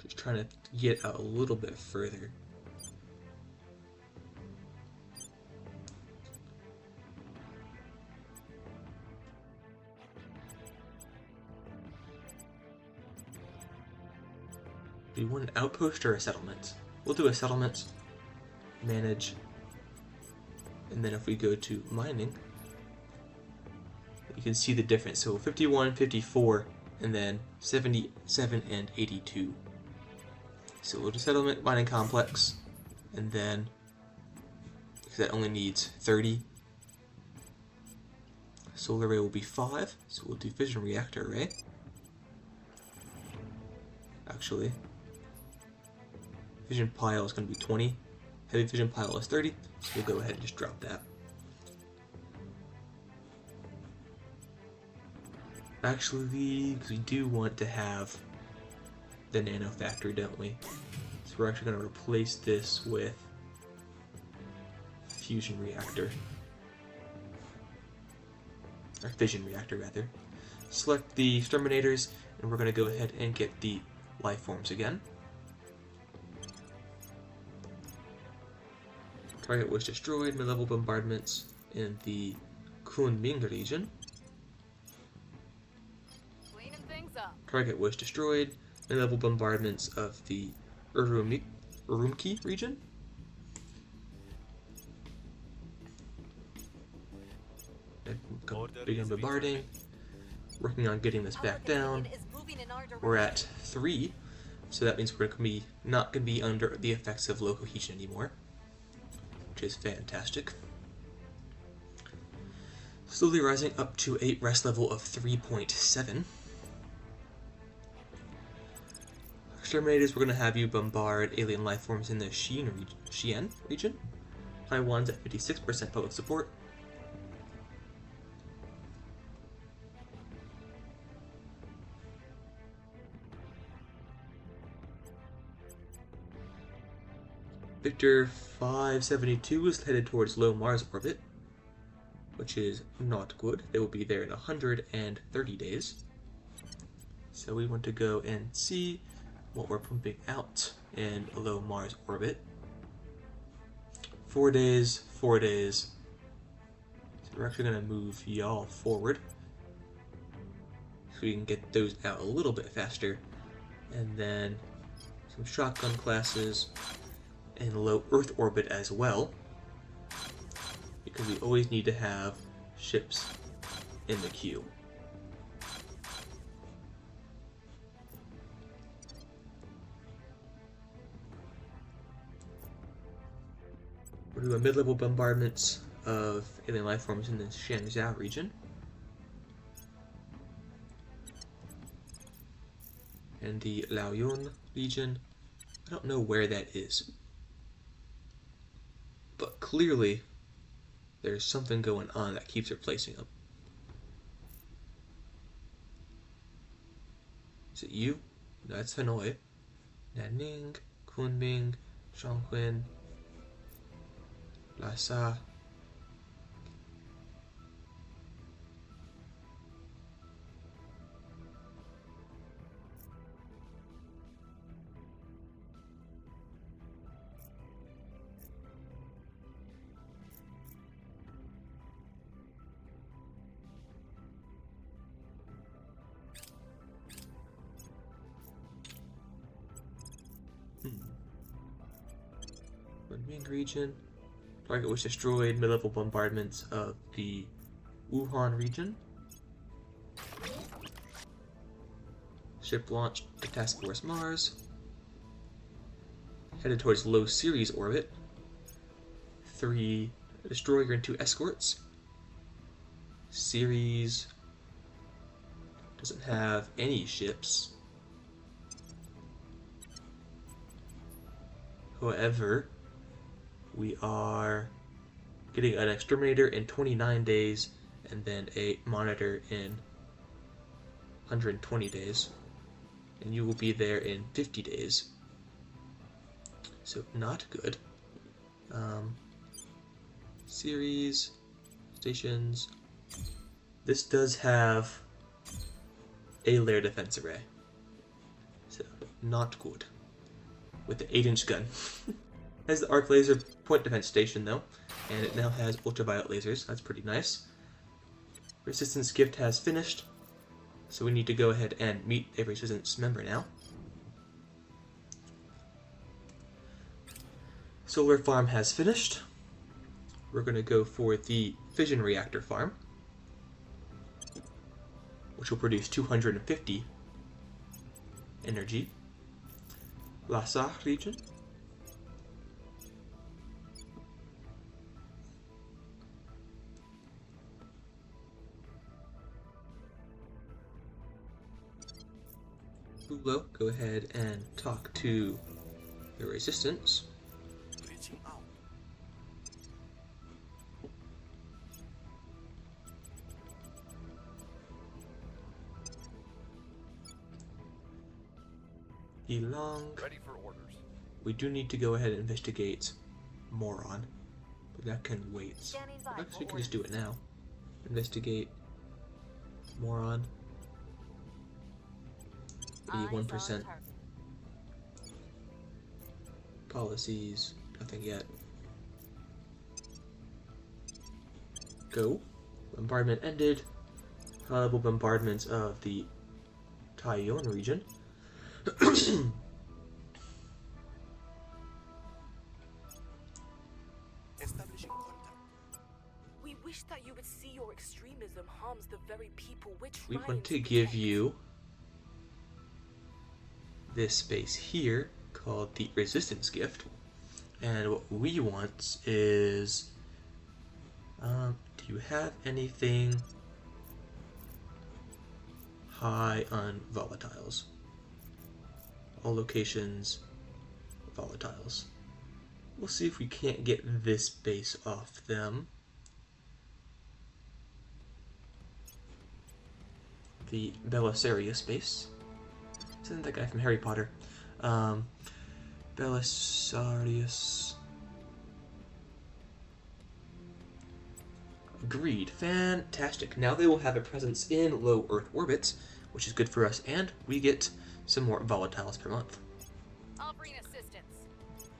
Just trying to get out a little bit further. Do you want an outpost or a settlement? We'll do a settlement, manage, and then if we go to mining, you can see the difference. So 51, 54, and then 77 and 82. So we'll do settlement, mining complex, and then, because that only needs 30. Solar array will be 5, so we'll do fission reactor array. Actually, fission pile is going to be 20. Heavy fission pile is 30, so we'll go ahead and just drop that. Actually, because we do want to have the nano factory, don't we? So we're actually going to replace this with fusion reactor. Or fission reactor, rather. Select the exterminators, and we're going to go ahead and get the life forms again. Target was destroyed. Mid-level bombardments in the Kunming region. Cleaning things up. Target was destroyed. Mid-level bombardments of the Urumqi region. Begin bombarding. Working on getting this back down. We're at 3, so that means we're not going to be under the effects of low cohesion anymore, which is fantastic. Slowly rising up to a rest level of 3.7. Exterminators, we're going to have you bombard alien life forms in the Xi'an region. Taiwan's at 56% public support. Victor 572 is headed towards low Mars orbit, which is not good. They will be there in 130 days. So we want to go and see what we're pumping out in low Mars orbit. 4 days, 4 days, We're actually going to move y'all forward so we can get those out a little bit faster. And then some shotgun classes in low Earth orbit as well, because we always need to have ships in the queue. We're doing mid-level bombardments of alien life forms in the Shenzhou region. And the Laoyuan region, I don't know where that is. But clearly, there's something going on that keeps replacing them. Is it you? No, it's Hanoi. Nanning, Kunming, Zhongwen, Lhasa. Kunming region. Target was destroyed. Mid-level bombardments of the Wuhan region. Ship launched to Task Force Mars. Headed towards low Ceres orbit. 3 destroyer and 2 escorts. Ceres doesn't have any ships. However, we are getting an exterminator in 29 days and then a monitor in 120 days. And you will be there in 50 days. So not good. Series, stations. This does have a layer defense array. So not good. With the 8-inch gun. Has the arc laser point defense station though, and it now has ultraviolet lasers. That's pretty nice. Resistance gift has finished, so we need to go ahead and meet a resistance member now. Solar farm has finished. We're going to go for the fission reactor farm, which will produce 250 energy. Lhasa region. Bulo, go ahead and talk to the resistance. Reaching out. Yilong. Ready for orders. We do need to go ahead and investigate Moron, but that can wait. Standing by I guess we for can just do it now. Investigate Moron. Eyes on 81%. target. Policies, nothing yet. Go. Bombardment ended. High-level bombardments of the Taiyuan region. Establishing contact. We wish that you would see your extremism harms the very people we're We trying want to to give protect. you this space here called the resistance gift, and what we want is do you have anything high on volatiles? All locations volatiles. We'll see if we can't get this base off them. The Belisarius base. Isn't that guy from Harry Potter? Belisarius. Agreed. Fantastic. Now they will have a presence in low Earth orbits, which is good for us, and we get some more volatiles per month. Offering assistance.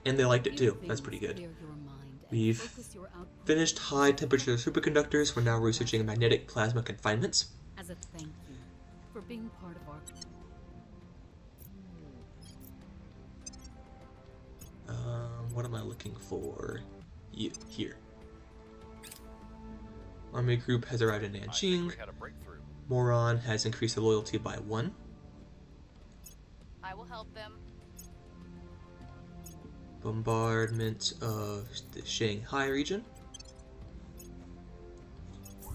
And they liked it too. That's pretty good. Clear your mind We've Focus your output finished high temperature superconductors. We're now researching magnetic plasma confinements. as a thank you for being part of our. What am I looking for? You, here. Army group has arrived in I think Nanjing. we had a breakthrough. Moron has increased the loyalty by 1. I will help them. Bombardment of the Shanghai region.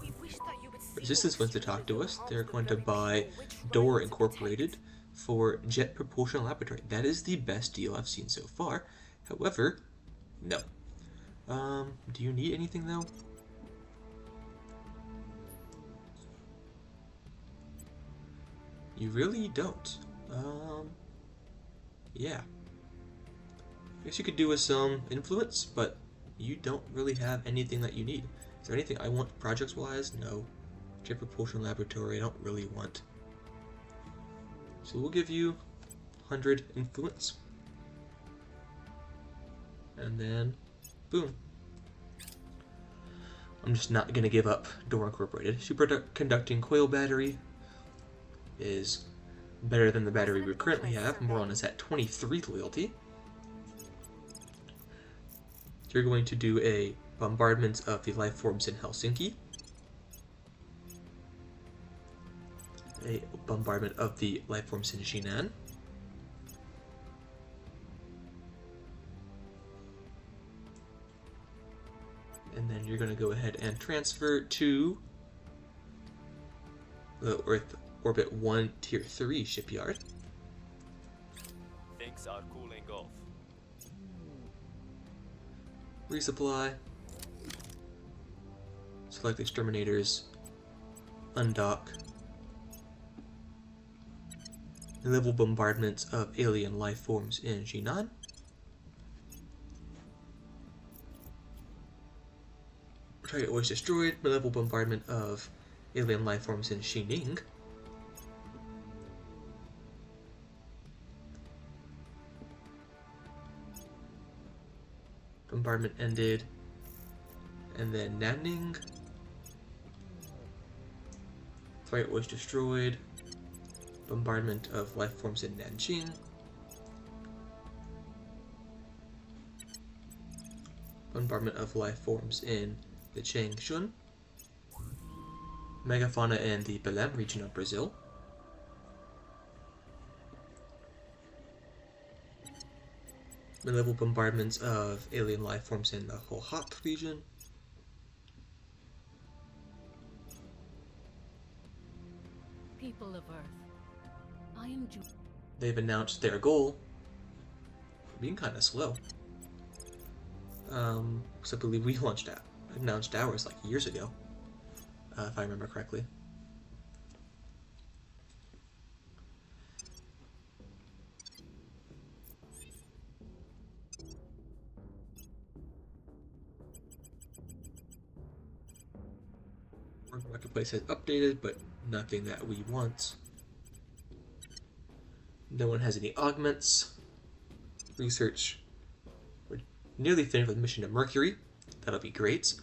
We wish that you would see Resistance your wants to talk to us. extremism They're harms the going to very buy people which Door right to Incorporated protect. for Jet Propulsion Laboratory. That is the best deal I've seen so far. However, no. Do you need anything though? You really don't. Yeah. I guess you could do with some influence, but you don't really have anything that you need. Is there anything I want projects-wise? No. Jet Propulsion Laboratory, I don't really want. So we'll give you 100 influence. And then, boom. I'm just not going to give up Door Incorporated. Superconducting coil battery is better than the battery we currently have. Moron is at 23 loyalty. You're going to do a bombardment of the life forms in Helsinki. A bombardment of the life forms in Jinan. And then you're going to go ahead and transfer to the Earth Orbit 1 Tier 3 shipyard. Things are cooling off. Resupply. Select exterminators. Undock. Level bombardments of alien life forms in Jinan. Target always destroyed. Level bombardment of alien life forms in Xining. Bombardment ended. And then Nanning. Target was destroyed. Bombardment of life forms in Nanjing. Bombardment of life forms in the Changchun. Megafauna in the Belém region of Brazil. Mid-level bombardments of alien life forms in the Hohat region. People of Earth, I am They've announced their goal. Being kind of slow. Because I believe we announced ours like years ago, if I remember correctly. Marketplace has updated, but nothing that we want. No one has any augments. Research. We're nearly finished with mission to Mercury. That'll be great.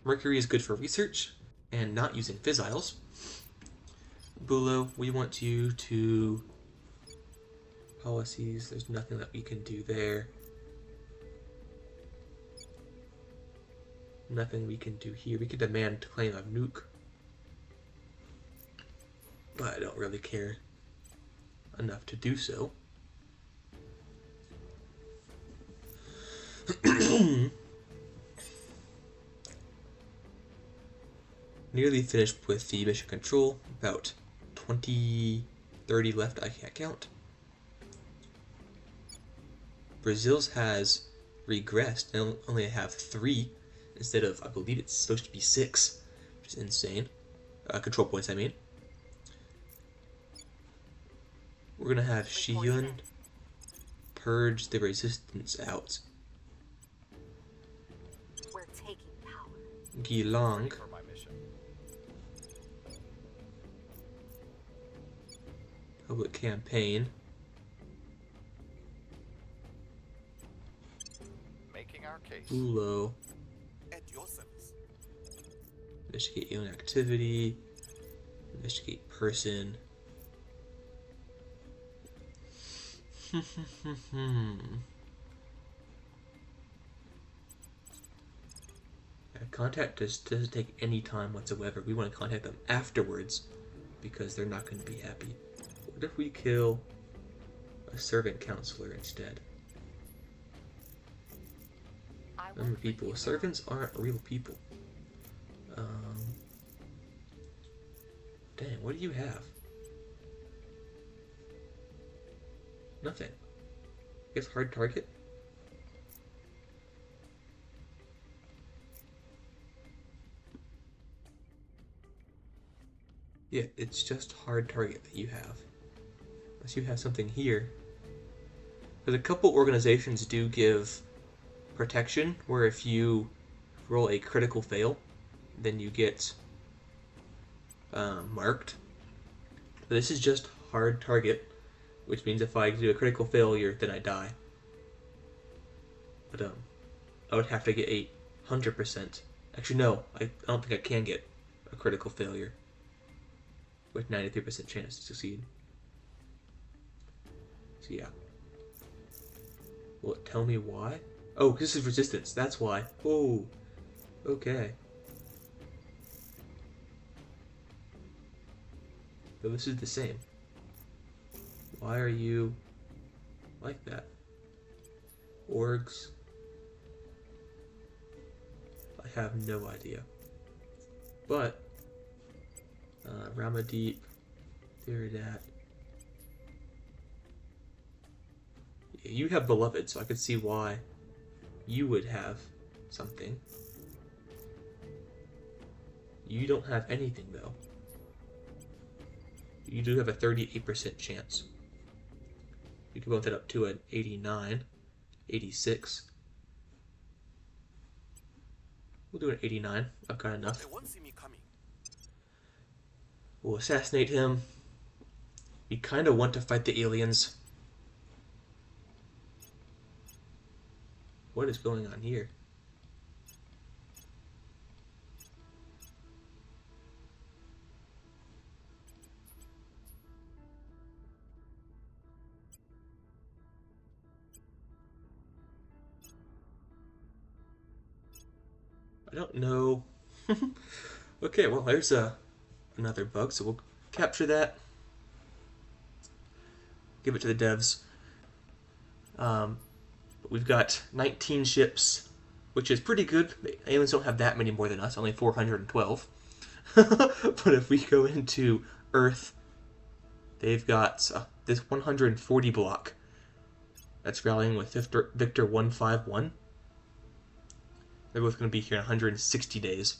Mercury is good for research and not using fissiles. Bulo, we want you to... Policies, there's nothing that we can do there. Nothing we can do here. We could demand claim of nuke. But I don't really care enough to do so. Nearly finished with the mission control. About 20, 30 left, I can't count. Brazil's has regressed. They only have 3 instead of, I believe it's supposed to be 6, which is insane. Control points, I mean. We're gonna have Shiyun purge the resistance out. We're taking power. Gilong For my mission. public campaign. Making our case. Ulo Investigate alien activity. Investigate person. Contact doesn't take any time whatsoever. We want to contact them afterwards because they're not going to be happy. What if we kill a servant counselor instead? Remember, people, servants aren't real people. Dang, what do you have? Nothing. I guess hard target? Yeah, it's just hard target that you have. Unless you have something here. Because a couple organizations do give protection, where if you roll a critical fail, then you get marked. This is just hard target, which means if I do a critical failure, then I die. But I would have to get 100%. Actually, no, I don't think I can get a critical failure with 93% chance to succeed. So yeah. Will it tell me why? Oh, this is resistance. That's why. Oh, okay. So this is the same. Why are you like that? Orgs? I have no idea. But Ramadeep, Viridat. Yeah, you have Beloved, so I could see why you would have something. You don't have anything though. You do have a 38% chance. You can bump that up to an 89, 86. We'll do an 89. I've got enough. They won't see me coming. We'll assassinate him. We kind of want to fight the aliens. What is going on here? I don't know. Okay, well, there's another bug, so we'll capture that. Give it to the devs. We've got 19 ships, which is pretty good. The aliens don't have that many more than us, only 412. But if we go into Earth, they've got this 140 block. That's rallying with Victor 151. They're both going to be here in 160 days.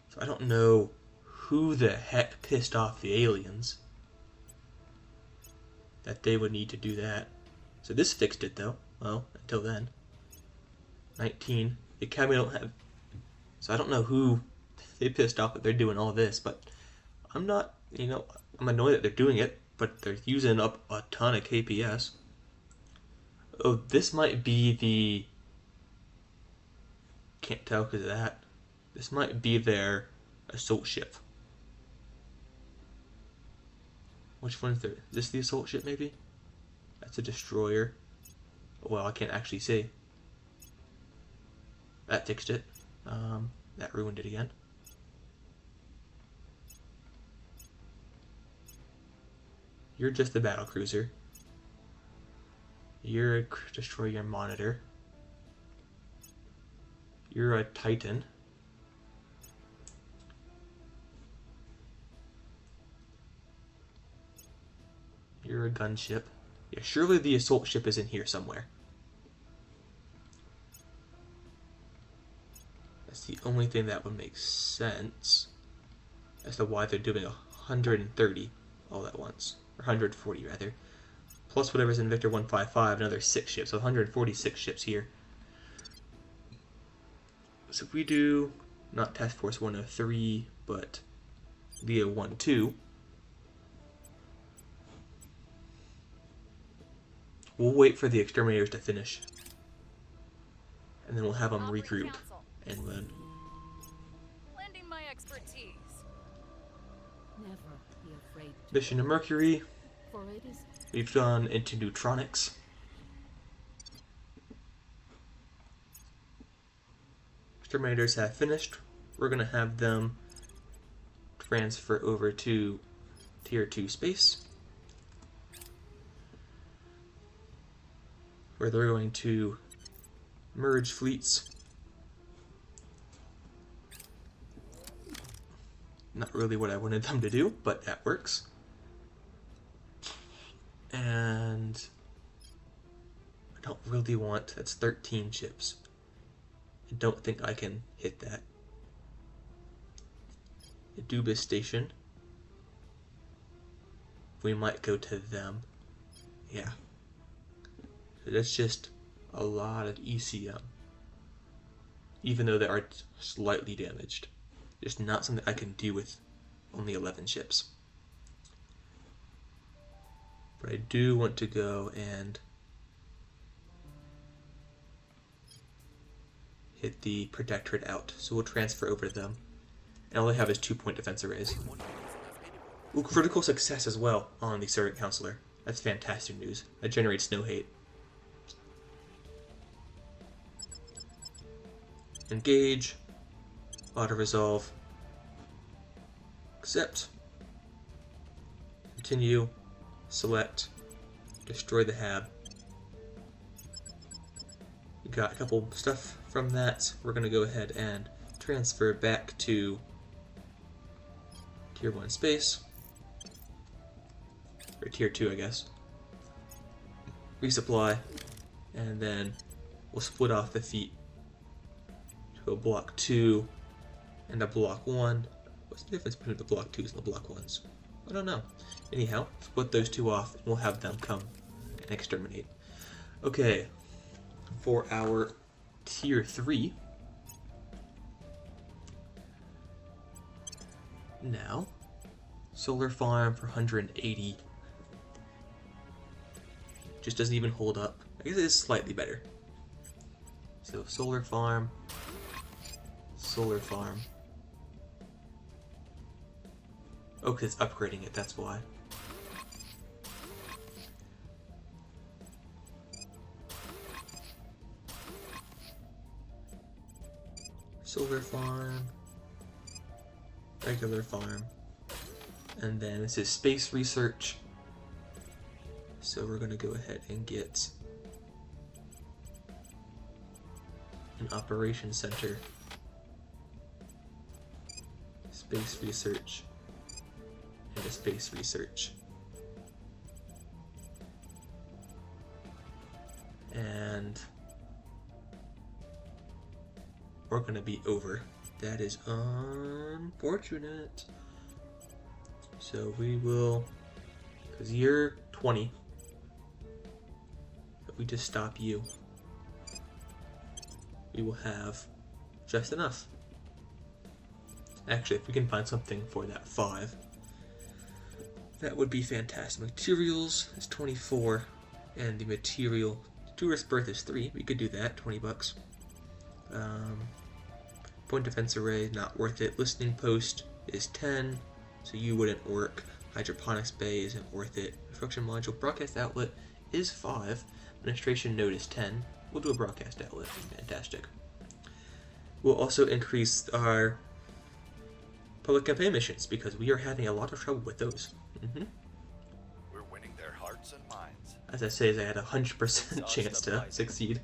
So I don't know who the heck pissed off the aliens that they would need to do that. So this fixed it though. Well, until then. 19. The Academy don't have... So I don't know who they pissed off that they're doing all this, but I'm not, I'm annoyed that they're doing it, but they're using up a ton of KPS. Oh, this might be the... Can't tell because of that. This might be their assault ship. Which one's there? Is this the assault ship maybe? That's a destroyer. Well, I can't actually see. That fixed it. That ruined it again. You're just a battle cruiser. You're a destroyer monitor. You're a Titan. You're a gunship. Yeah, surely the assault ship is in here somewhere. That's the only thing that would make sense as to why they're doing 130 all at once. Or 140 rather. Plus whatever's in Victor 155, another 6 ships. So 146 ships here. So if we do, not Task Force 103, but Leo 1-2, we'll wait for the exterminators to finish. And then we'll have them regroup and run. Lending expertise. Never be afraid, Mission to Mercury. for it is We've gone into neutronics. Exterminators have finished. We're going to have them transfer over to Tier 2 space, where they're going to merge fleets. Not really what I wanted them to do, but that works. And I don't really want, that's 13 ships. I don't think I can hit that. The Dubis station. We might go to them. Yeah. So that's just a lot of ECM. Even though they are slightly damaged. Just not something I can do with only 11 ships. But I do want to go and hit the Protectorate out. So we'll transfer over to them. And all I have is 2-point defense arrays. Ooh, critical success as well on the Servant Counselor. That's fantastic news. That generates no hate. Engage. Auto-resolve. Accept. Continue. Select. Destroy the hab. We got a couple stuff from that. We're going to go ahead and transfer back to Tier 1 space. Or Tier 2, I guess. Resupply. And then we'll split off the feet to a Block 2 and a Block 1. What's the difference between the Block 2s and the Block 1s? I don't know. Anyhow, split those two off and we'll have them come and exterminate. Okay. For our Tier 3. Now, solar farm for 180. Just doesn't even hold up. I guess it is slightly better. So solar farm. Solar farm. Oh, because it's upgrading it, that's why. Solar farm. Regular farm. And then this is space research. So we're going to go ahead and get an operations center. Space research. And a space research. And we're going to be over. That is unfortunate. So we will, because you're 20, if we just stop you, we will have just enough. Actually, if we can find something for that 5, that would be fantastic. Materials is 24, and the material tourist berth is 3. We could do that, 20 bucks. Point defense array, not worth it. Listening post is 10, so you wouldn't work. Hydroponics bay isn't worth it. Construction module, broadcast outlet is 5. Administration node is 10. We'll do a broadcast outlet. Fantastic. We'll also increase our public campaign missions because we are having a lot of trouble with those. We're winning their hearts and minds. As I say, I had a 100% chance to succeed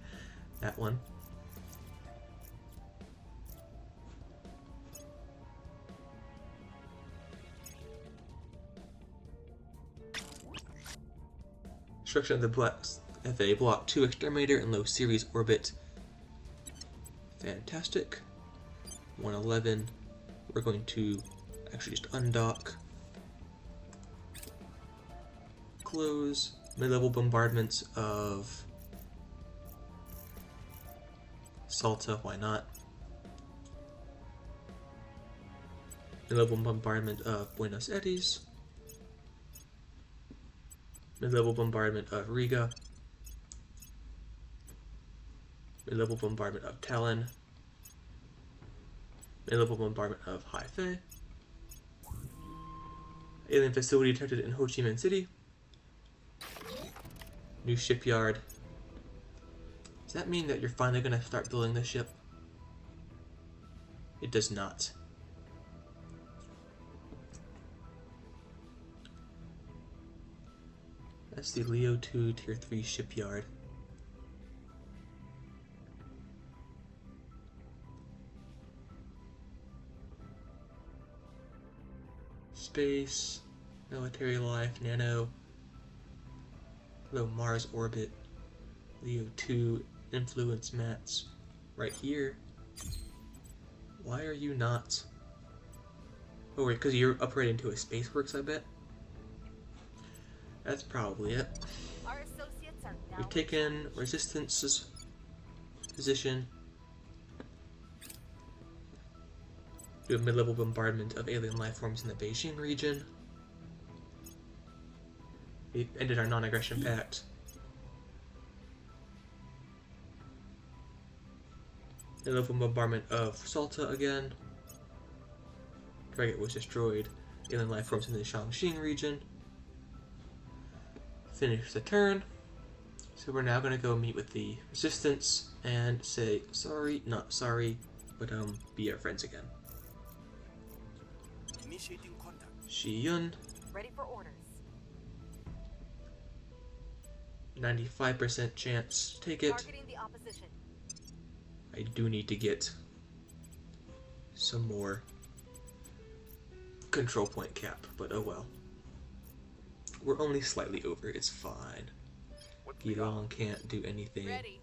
that one. Construction of the blocks of a Block 2 Exterminator in low Ceres orbit. Fantastic. 111. We're going to actually just undock. Close. Mid-level bombardments of Salta, why not? Mid-level bombardment of Buenos Aires. Mid-level bombardment of Riga. Mid-level bombardment of Tallinn. Mid-level bombardment of Haifei. Alien facility detected in Ho Chi Minh City. New shipyard. Does that mean that you're finally going to start building this ship? It does not. That's the Leo 2 Tier 3 shipyard. Space, military life, nano, low Mars orbit, Leo 2 influence mats, right here. Why are you not? Oh wait, because you're upgrading to a Spaceworks, I bet? That's probably it. Our associates are now. We've taken Resistance's position. Do a mid-level bombardment of alien life forms in the Beijing region. We ended our non-aggression pact. Mid-level bombardment of Salta again. Target was destroyed. Alien life forms in the Shaanxi region. Finish the turn. So we're now going to go meet with the Resistance and say sorry, not sorry, but be our friends again. Initiating contact. Shiyun, Ready for orders. 95% chance. Take it. Targeting the opposition. I do need to get some more control point cap, but oh well. We're only slightly over, it's fine. What we got? Gilong can't do anything. Ready.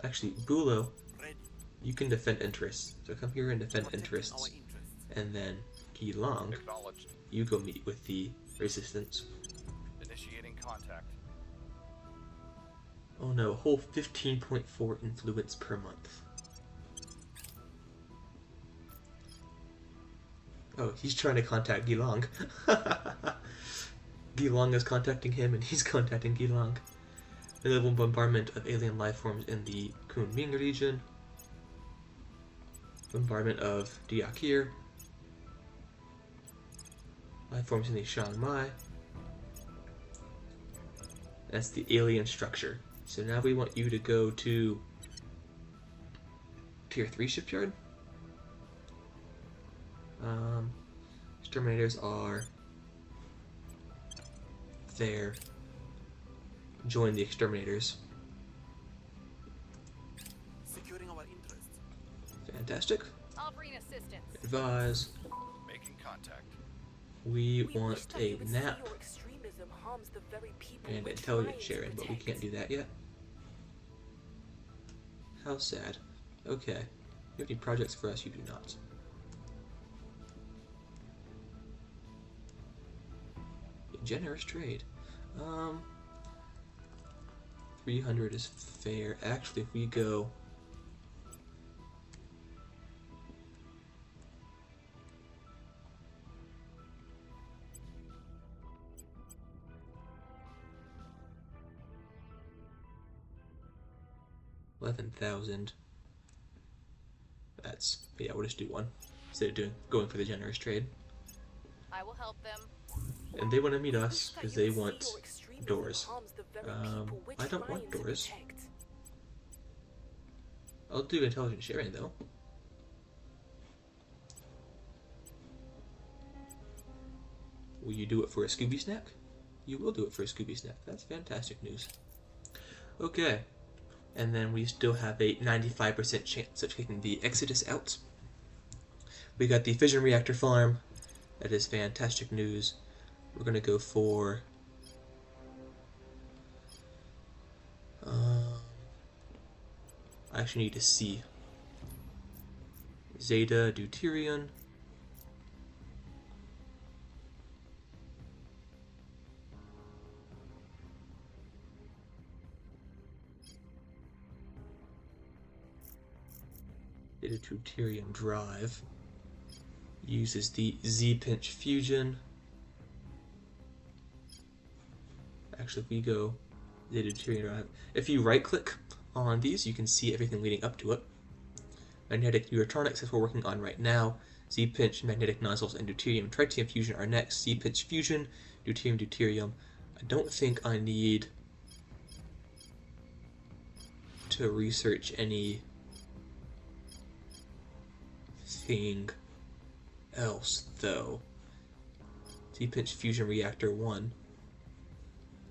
Actually, Bulo, Ready. you can defend interests. So come here and defend Protecting interests. our interests. And then Gilong, Acknowledged. you go meet with the Resistance. Initiating contact. Oh no, a whole 15.4 influence per month. Oh, he's trying to contact Gilong. Gilong is contacting him and he's contacting Gilong. Mid-level bombardment of alien life forms in the Kunming region. Bombardment of Diakir. Life forms in the Chiang Mai. That's the alien structure. So now we want you to go to Tier 3 shipyard. Exterminators are there. Join the Exterminators. Securing our interests. Fantastic. Offering assistance. Advise. Making contact. We We want wish that a you would see nap your extremism harms the very people and we're intelligence trying to sharing, but we protect. can't do that yet. How sad. Okay. You have any projects for us? You do not. Generous trade. 300 is fair. Actually, if we go $11,000. That's, yeah, we'll just do one instead of going for the generous trade. I will help them. And they want to meet We us wish that because you they would see want your extremism doors. harms the very people we're I don't want trying to doors. protect. I'll do intelligence sharing though. Will you do it for a Scooby Snack? You will do it for a Scooby Snack. That's fantastic news. Okay. And then we still have a 95% chance of taking the Exodus out. We got the fission reactor farm. That is fantastic news. We're going to go for I actually need to see Zeta Deuterion. Zeta Deuterion drive uses the Z-pinch fusion. Actually, if we go Zeta Deuterion drive, if you right click on these, you can see everything leading up to it. Magnetic neurotronics, as we're working on right now. Z-pinch, magnetic nozzles, and deuterium tritium fusion are next. Z-pinch fusion, deuterium. I don't think I need to research anything else, though. Z-pinch fusion reactor 1.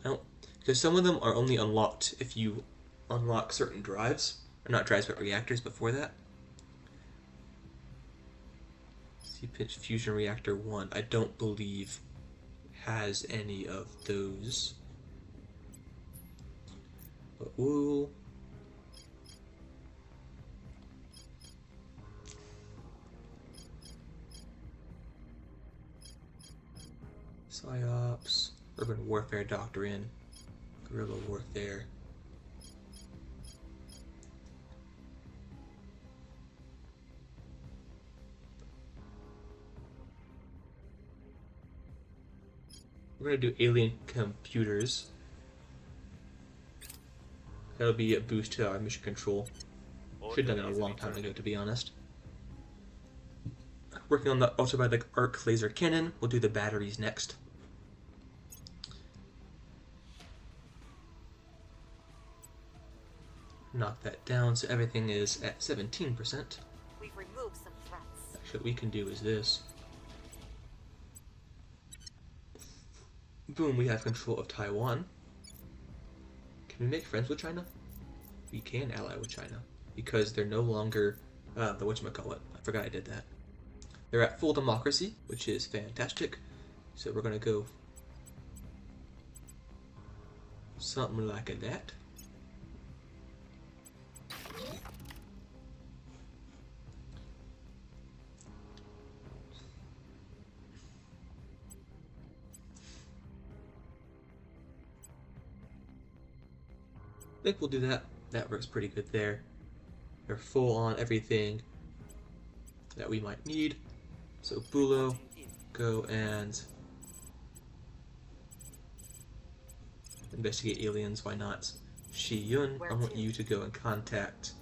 I don't, because some of them are only unlocked if you unlock certain drives, or not drives, but reactors before that. Z-pinch fusion reactor 1, I don't believe has any of those. But we'll PsyOps, urban warfare doctrine, guerrilla warfare. We're going to do alien computers. That'll be a boost to our mission control. Should have done that a long time ago, to be honest. Working on the ultraviolet arc laser cannon. We'll do the batteries next. Knock that down so everything is at 17%. We've removed some threats. Actually, what we can do is this. Boom, we have control of Taiwan. Can we make friends with China? We can ally with China because they're no longer the whatchamacallit. I forgot I did that. They're at full democracy, which is fantastic. So we're gonna go something like that. I think we'll do that. That works pretty good there. They're full on everything that we might need. So Bulo, go and investigate aliens, why not? Shi Yun, I want you to go and contact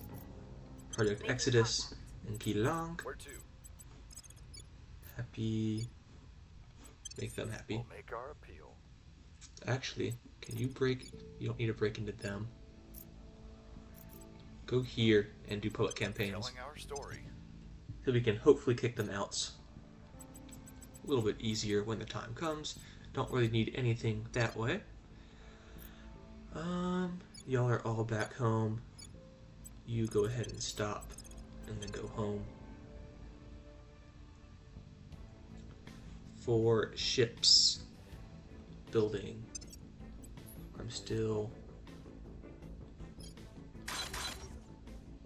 Project Exodus and Kilang. Where to? Happy. Make them happy. We'll make our appeal. Actually, can you break? You don't need to break into them. Go here and do public campaigns. Telling our story. So we can hopefully kick them out a little bit easier when the time comes. Don't really need anything that way. Y'all are all back home. You go ahead and stop and then go home. For ships building, I'm still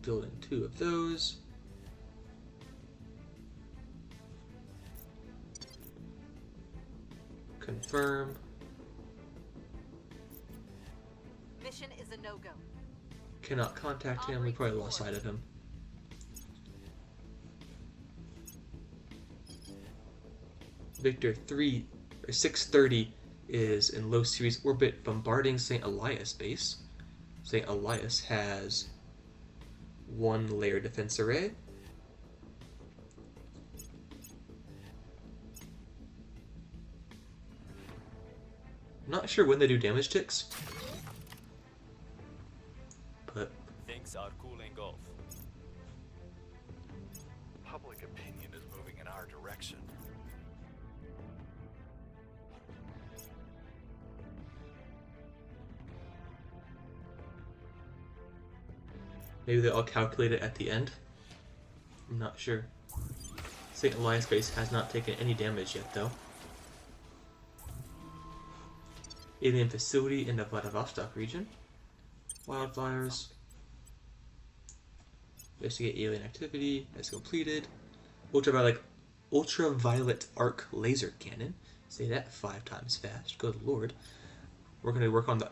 building 2 of those. Confirm. Mission is a no-go. Cannot contact him. We probably lost sight of him. Victor 3 or 630 is in low series orbit bombarding St. Elias base. St. Elias has 1 layer defense array. Not sure when they do damage ticks, but Things are cooling off. Public opinion is moving in our direction. maybe they'll all calculate it at the end. I'm not sure. St. Elias base has not taken any damage yet, though. Alien facility in the Vladivostok region. Wildfires. Investigate alien activity. Has completed. Ultraviolet arc laser cannon. Say that 5 times fast. Good lord. We're going to work on the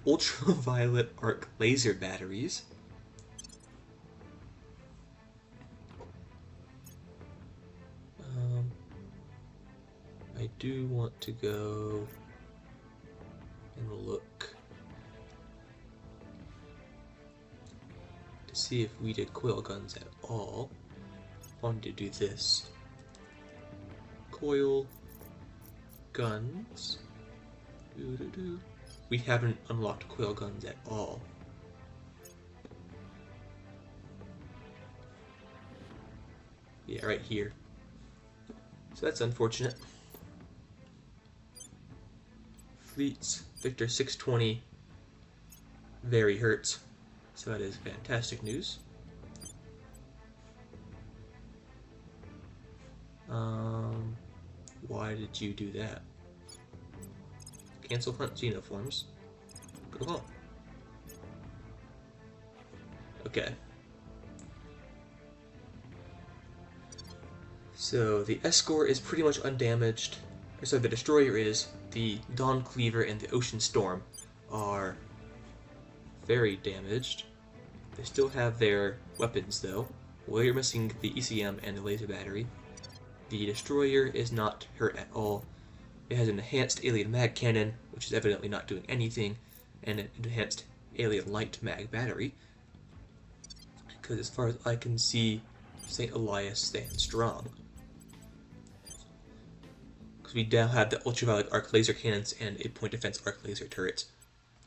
ultraviolet arc laser batteries. I do want to go and look to see if we did coil guns at all. I wanted to do this. Coil guns. Doo-doo-doo. We haven't unlocked coil guns at all. Yeah, right here. So that's unfortunate. Fleets, Victor 620, very hurt. So that is fantastic news. Why did you do that? Cancel hunt uniforms. Go home. Okay. So the Escort is pretty much undamaged. Or sorry, the Destroyer is. The Dawn Cleaver and the Ocean Storm are very damaged. They still have their weapons though. Well, you're missing the ECM and the laser battery. The Destroyer is not hurt at all. It has an enhanced alien mag cannon, which is evidently not doing anything, and an enhanced alien light mag battery. Because as far as I can see, St. Elias stands strong. Because we now have the ultraviolet arc laser cannons and a point defense arc laser turret.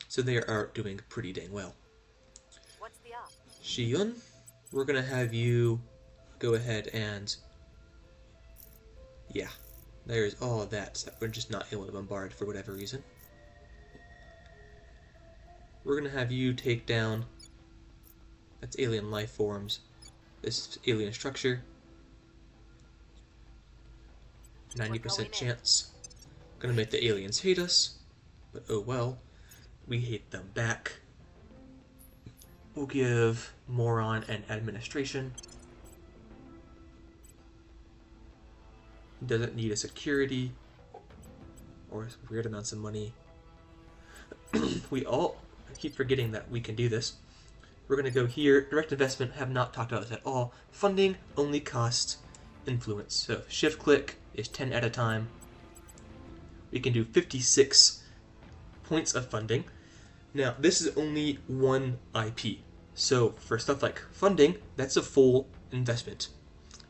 So they are doing pretty dang well. What's the op? Shiyun, we're gonna have you go ahead and... yeah, there's all of that we're just not able to bombard for whatever reason. We're gonna have you take down... that's alien life forms. This is alien structure. 90% chance. Gonna make the aliens hate us, but oh well. We hate them back. We'll give Moron and Administration. Doesn't need a security or weird amounts of money. I keep forgetting that we can do this. We're going to go here. Direct investment, have not talked about this at all. Funding only costs influence. So shift click is 10 at a time. We can do 56 points of funding. Now, this is only one IP. So for stuff like funding, that's a full investment.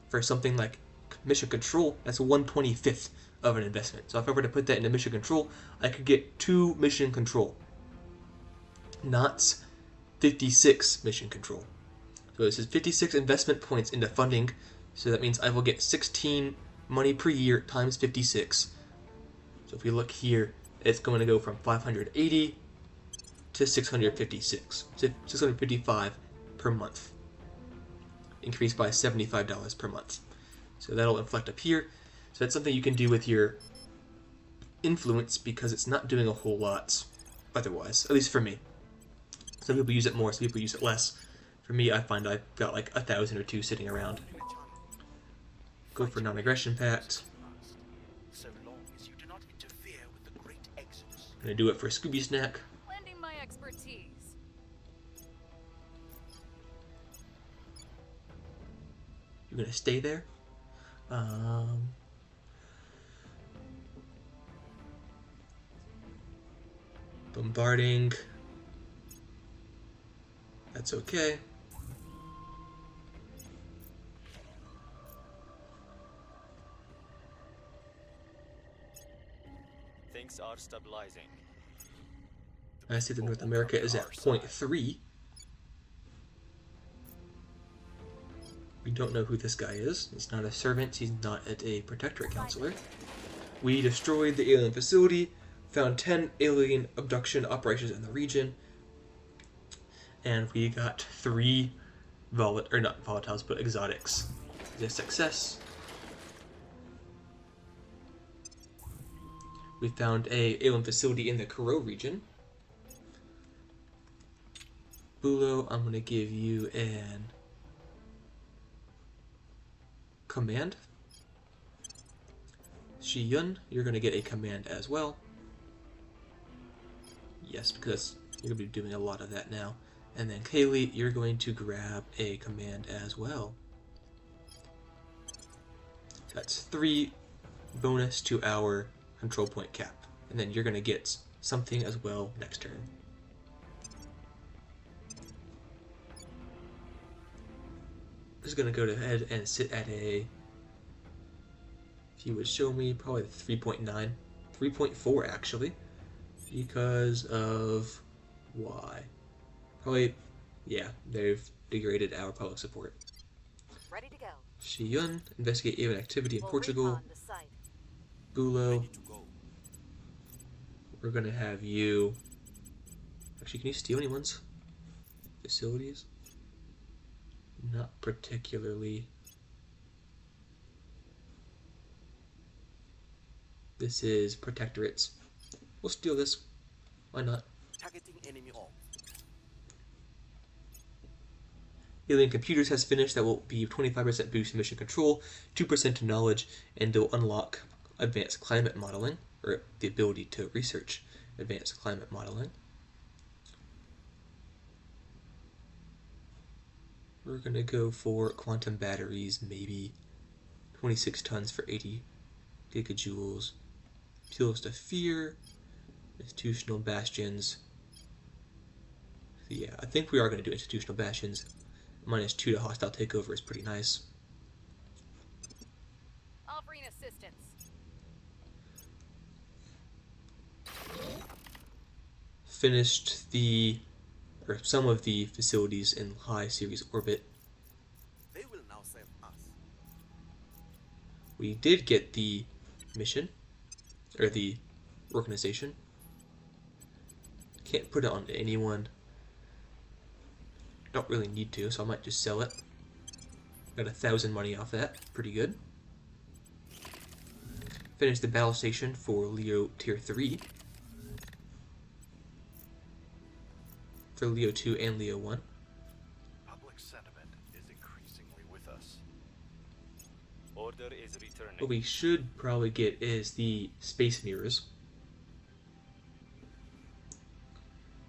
For something like mission control, that's 1/25th of an investment. So if I were to put that into mission control, I could get 2 mission control, not 56 mission control. So this is 56 investment points into funding, so that means I will get 16 money per year times 56. So if we look here, it's going to go from 580 to 656, so 655 per month. Increased by $75 per month. So that'll inflect up here. So that's something you can do with your influence because it's not doing a whole lot otherwise, at least for me. Some people use it more, some people use it less. For me, I find I've got like 1,000 or 2 sitting around. Go for non-aggression pact. So long as you do not interfere with the great exodus. Gonna do it for Scooby Snack. Lending my expertise. You're gonna stay there. Bombarding. That's okay. Things are stabilizing. I see that North America is at 0.3. We don't know who this guy is. He's not a servant. He's not a protectorate counselor. We destroyed the alien facility, found 10 alien abduction operations in the region, and we got 3 not volatiles, but exotics. It's a success. We found a alien facility in the Kuro region. Bulo, I'm gonna give you an command. Shiyun, you're gonna get a command as well. Yes, because you're gonna be doing a lot of that now. And then Kaylee, you're going to grab a command as well. That's 3 bonus to our control point cap. And then you're gonna get something as well next turn. is going to go ahead and sit at a, if you would show me, probably 3.9, 3.4 actually, because of why? Probably, yeah, they've degraded our public support. Ready to go. Shiyun, investigate alien activity in We'll Portugal. recon the site. Gulo, Ready to go. we're going to have you, actually, can you steal anyone's facilities? Not particularly. This is Protectorates. We'll steal this. Why not? Targeting enemy off. Alien Computers has finished. That will be 25% boost in mission control, 2% to knowledge, and they'll unlock advanced climate modeling, or the ability to research advanced climate modeling. We're going to go for quantum batteries, maybe 26 tons for 80 gigajoules. Appeals to fear, institutional bastions. Yeah, I think we are going to do institutional bastions. -2 to hostile takeover is pretty nice. Offering assistance. Finished some of the facilities in high series orbit. They will now save us. We did get the mission, or the organization. Can't put it on anyone. Don't really need to, so I might just sell it. Got 1,000 money off that. Pretty good. Finished the battle station for Leo Tier 3. For Leo 2 and Leo 1. Public sentiment is increasingly with us. Order is returning. What we should probably get is the space mirrors.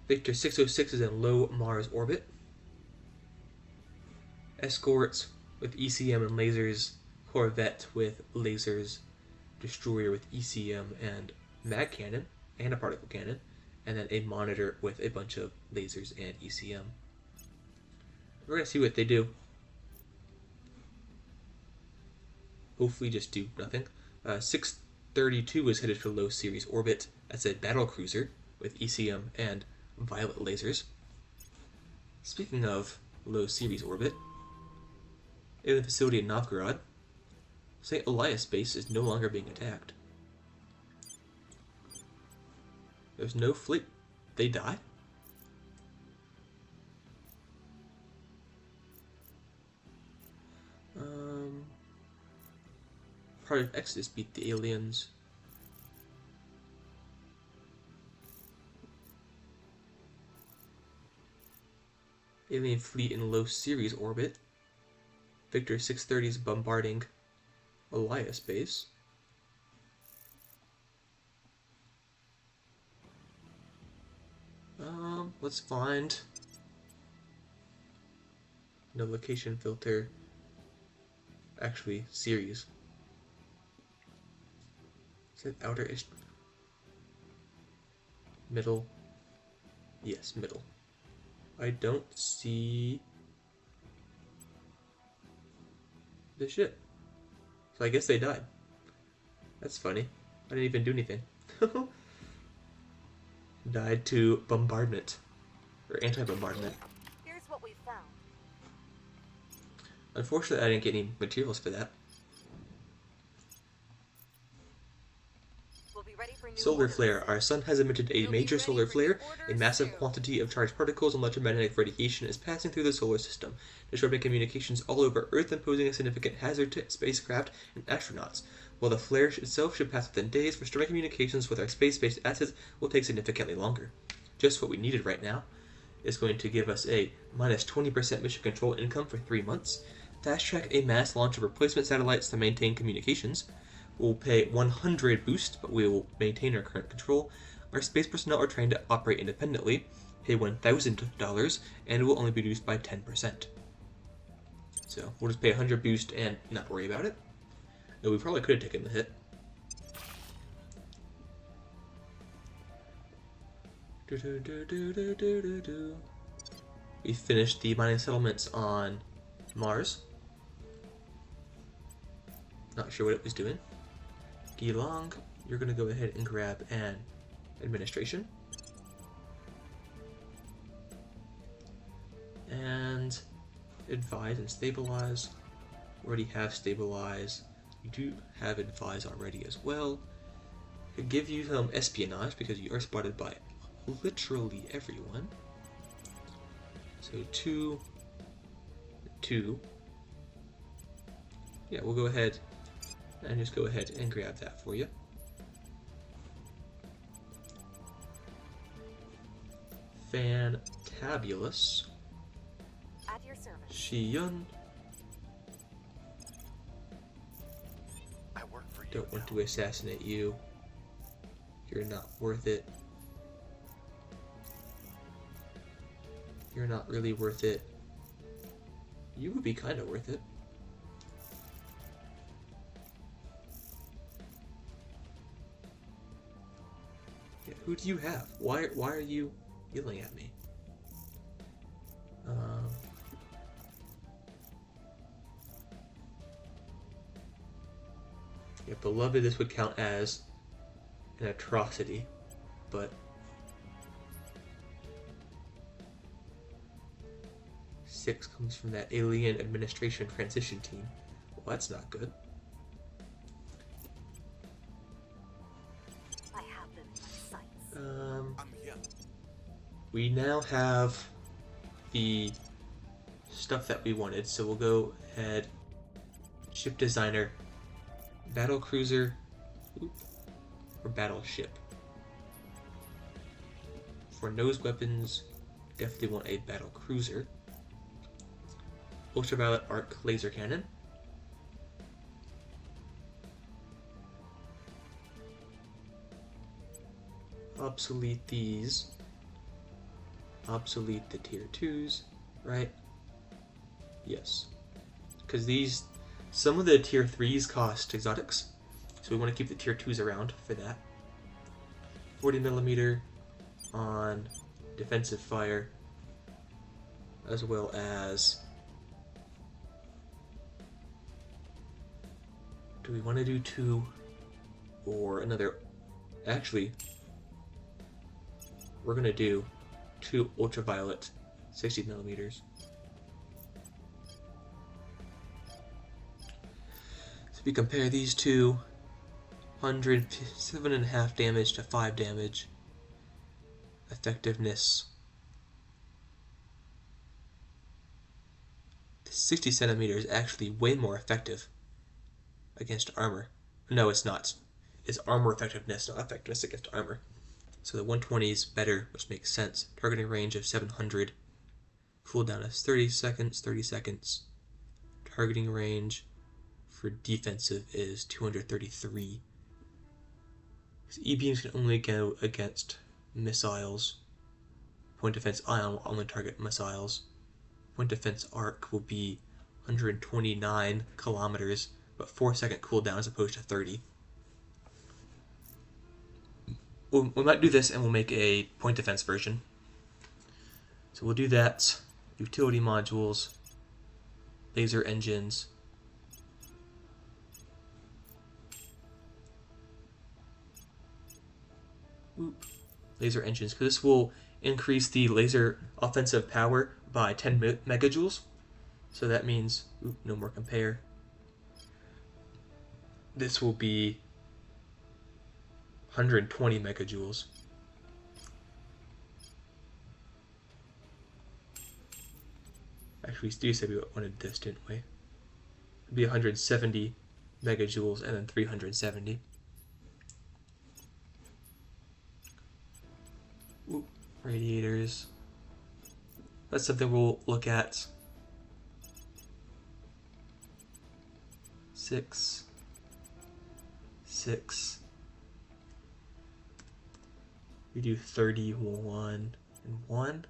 Victor 606 is in low Mars orbit. Escorts with ECM and lasers. Corvette with lasers. Destroyer with ECM and mag cannon and a particle cannon. And then a monitor with a bunch of lasers and ECM. We're going to see what they do. Hopefully just do nothing. 632 is headed for low series orbit. That's a battle cruiser with ECM and violet lasers. Speaking of low series orbit, alien facility in Novgorod, St. Elias base is no longer being attacked. There's no fleet. They die? Project Exodus beat the aliens. Alien fleet in low series orbit. Victor 630 is bombarding Elias base. Let's find no location filter. Actually, series. Is it outer-ish? Middle? Yes, middle. I don't see the ship. So I guess they died. That's funny. I didn't even do anything. Died to bombardment. Or anti-bombardment. Here's what we found. Unfortunately, I didn't get any materials for that. We'll be ready for new Solar orders. flare. Our sun has emitted a You'll be major ready solar for new flare. A orders massive soon. quantity of charged particles and electromagnetic radiation is passing through the solar system, disrupting communications all over Earth and posing a significant hazard to spacecraft and astronauts. While the flare itself should pass within days, restoring communications with our space-based assets will take significantly longer. Just what we needed right now. Is going to give us a minus 20% mission control income for 3 months. Fast track a mass launch of replacement satellites to maintain communications. We'll pay 100 boost, but we will maintain our current control. Our space personnel are trained to operate independently. Pay $1,000, and it will only be reduced by 10%. So we'll just pay 100 boost and not worry about it. No, we probably could have taken the hit. We finished the mining settlements on Mars. Not sure what it was doing. Gilong, you're going to go ahead and grab an administration. And advise and stabilize. Already have stabilize. You do have advise already as well. Could give you some espionage because you are spotted by literally everyone. So 2, 2. Yeah, we'll go ahead and just go ahead and grab that for you. Fantabulous. At your service. Shiyun. I work for you. Don't want to assassinate you. You're not worth it. You're not really worth it. You would be kind of worth it. Yeah, who do you have? Why are you yelling at me? Yeah, beloved, this would count as an atrocity, but 6 comes from that alien administration transition team. Well, that's not good. I have them in my sights. I'm here. We now have the stuff that we wanted, so we'll go ahead. Ship designer, battle cruiser, or battleship. For nose weapons, definitely want a battle cruiser. Ultraviolet arc laser cannon. Obsolete these. Obsolete the tier 2s, right? Yes. Because these, some of the tier 3s cost exotics, so we want to keep the tier 2s around for that. 40mm on defensive fire, as well as, do we want to do 2 or another? Actually, we're going to do 2 ultraviolet 60mm. So if we compare these two, 7.5 damage to 5 damage. Effectiveness. The 60cm is actually way more effective against armor. No, it's not. It's armor effectiveness, not effectiveness against armor. So the 120 is better, which makes sense. Targeting range of 700. Cooldown is 30 seconds, 30 seconds. Targeting range for defensive is 233. So E-beams can only go against missiles. Point defense ion will only target missiles. Point defense arc will be 129 kilometers, but 4-second cooldown as opposed to 30. We might do this and we'll make a point defense version. So we'll do that. Utility modules, laser engines. Laser engines, because this will increase the laser offensive power by 10 megajoules. So that means, no more compare. This will be 120 megajoules. Actually, you said we wanted this, didn't we? It'd be 170 megajoules and then 370. Radiators. That's something we'll look at. 6. 6. We do 31 and 1.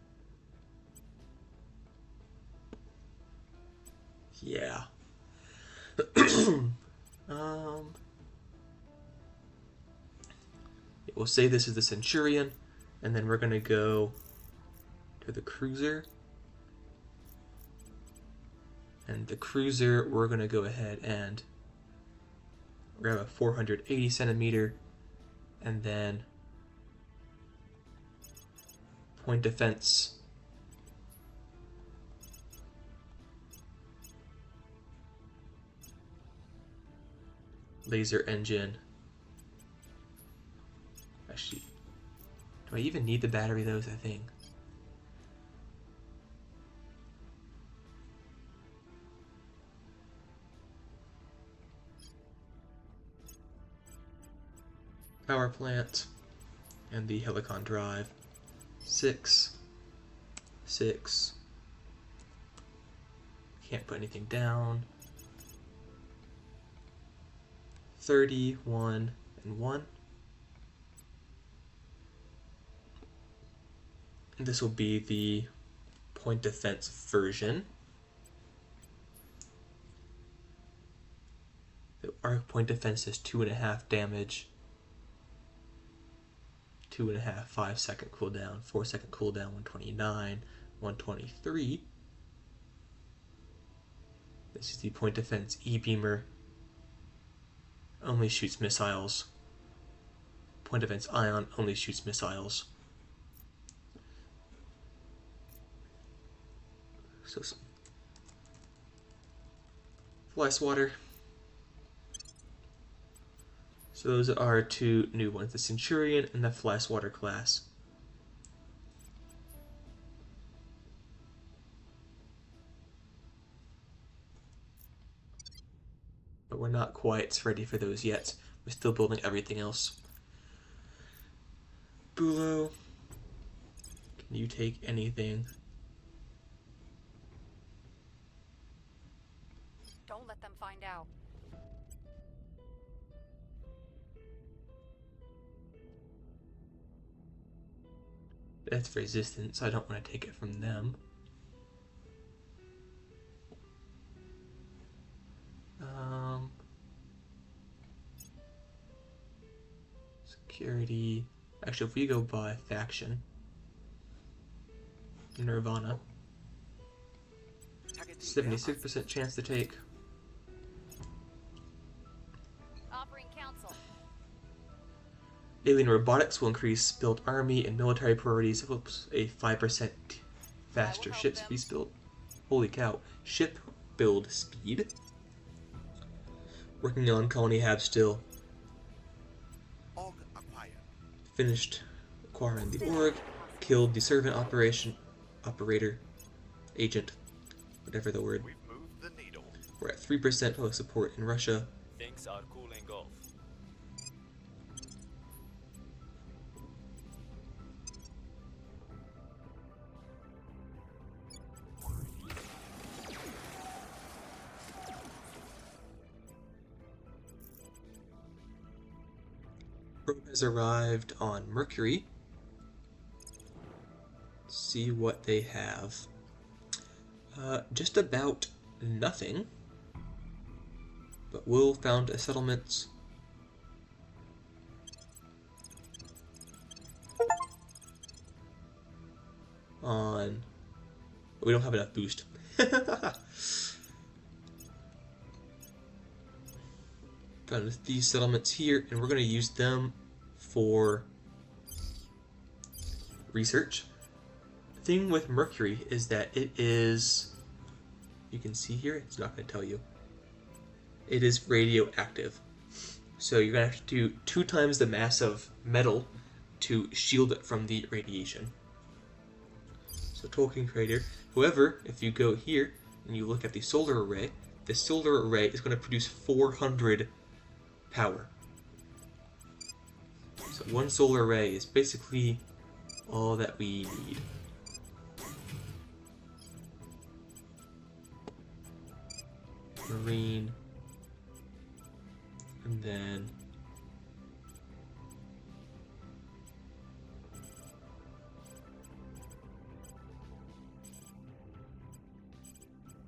Yeah. We'll say this is the Centurion, and then we're gonna go to the cruiser. And the cruiser, we're gonna go ahead and grab a 480 centimeter, and then point defense. Laser engine. Actually, do I even need the battery though, is that thing? Power plant and the helicon drive. 6. Can't put anything down. 31 and 1. And this will be the point defense version. Our point defense is 2.5 damage. 2.5, 5 second cooldown, 4 second cooldown, 129, 123. This is the point defense E-beamer. Only shoots missiles. Point defense ion only shoots missiles. So fly swatter. So those are our two new ones, the Centurion and the Fly Swatter class. But we're not quite ready for those yet. We're still building everything else. Bulo, can you take anything? Don't let them find out. That's resistance, so I don't want to take it from them. Security. Actually, if we go by faction, Nirvana, 76% chance to take. Offering counsel. Alien robotics will increase build army and military priorities. Whoops, a 5% faster ship speed build. Holy cow. Ship build speed. Working on colony hab still. Org acquired. Finished acquiring the org. Killed the servant operator, agent, whatever the word. We've moved the needle. We're at 3% public support in Russia. Things are cooling off. Probe has arrived on Mercury. Let's see what they have. Just about nothing. But Will found a settlement. On... We don't have enough boost. Found these settlements here, and we're going to use them for research. The thing with Mercury is that it is, you can see here, it's not going to tell you, it is radioactive. So you're going to have to do 2 times the mass of metal to shield it from the radiation. So Tolkien Crater. However, if you go here and you look at the solar array, the solar array is going to produce 400 power. So 1 solar array is basically all that we need. Marine. And then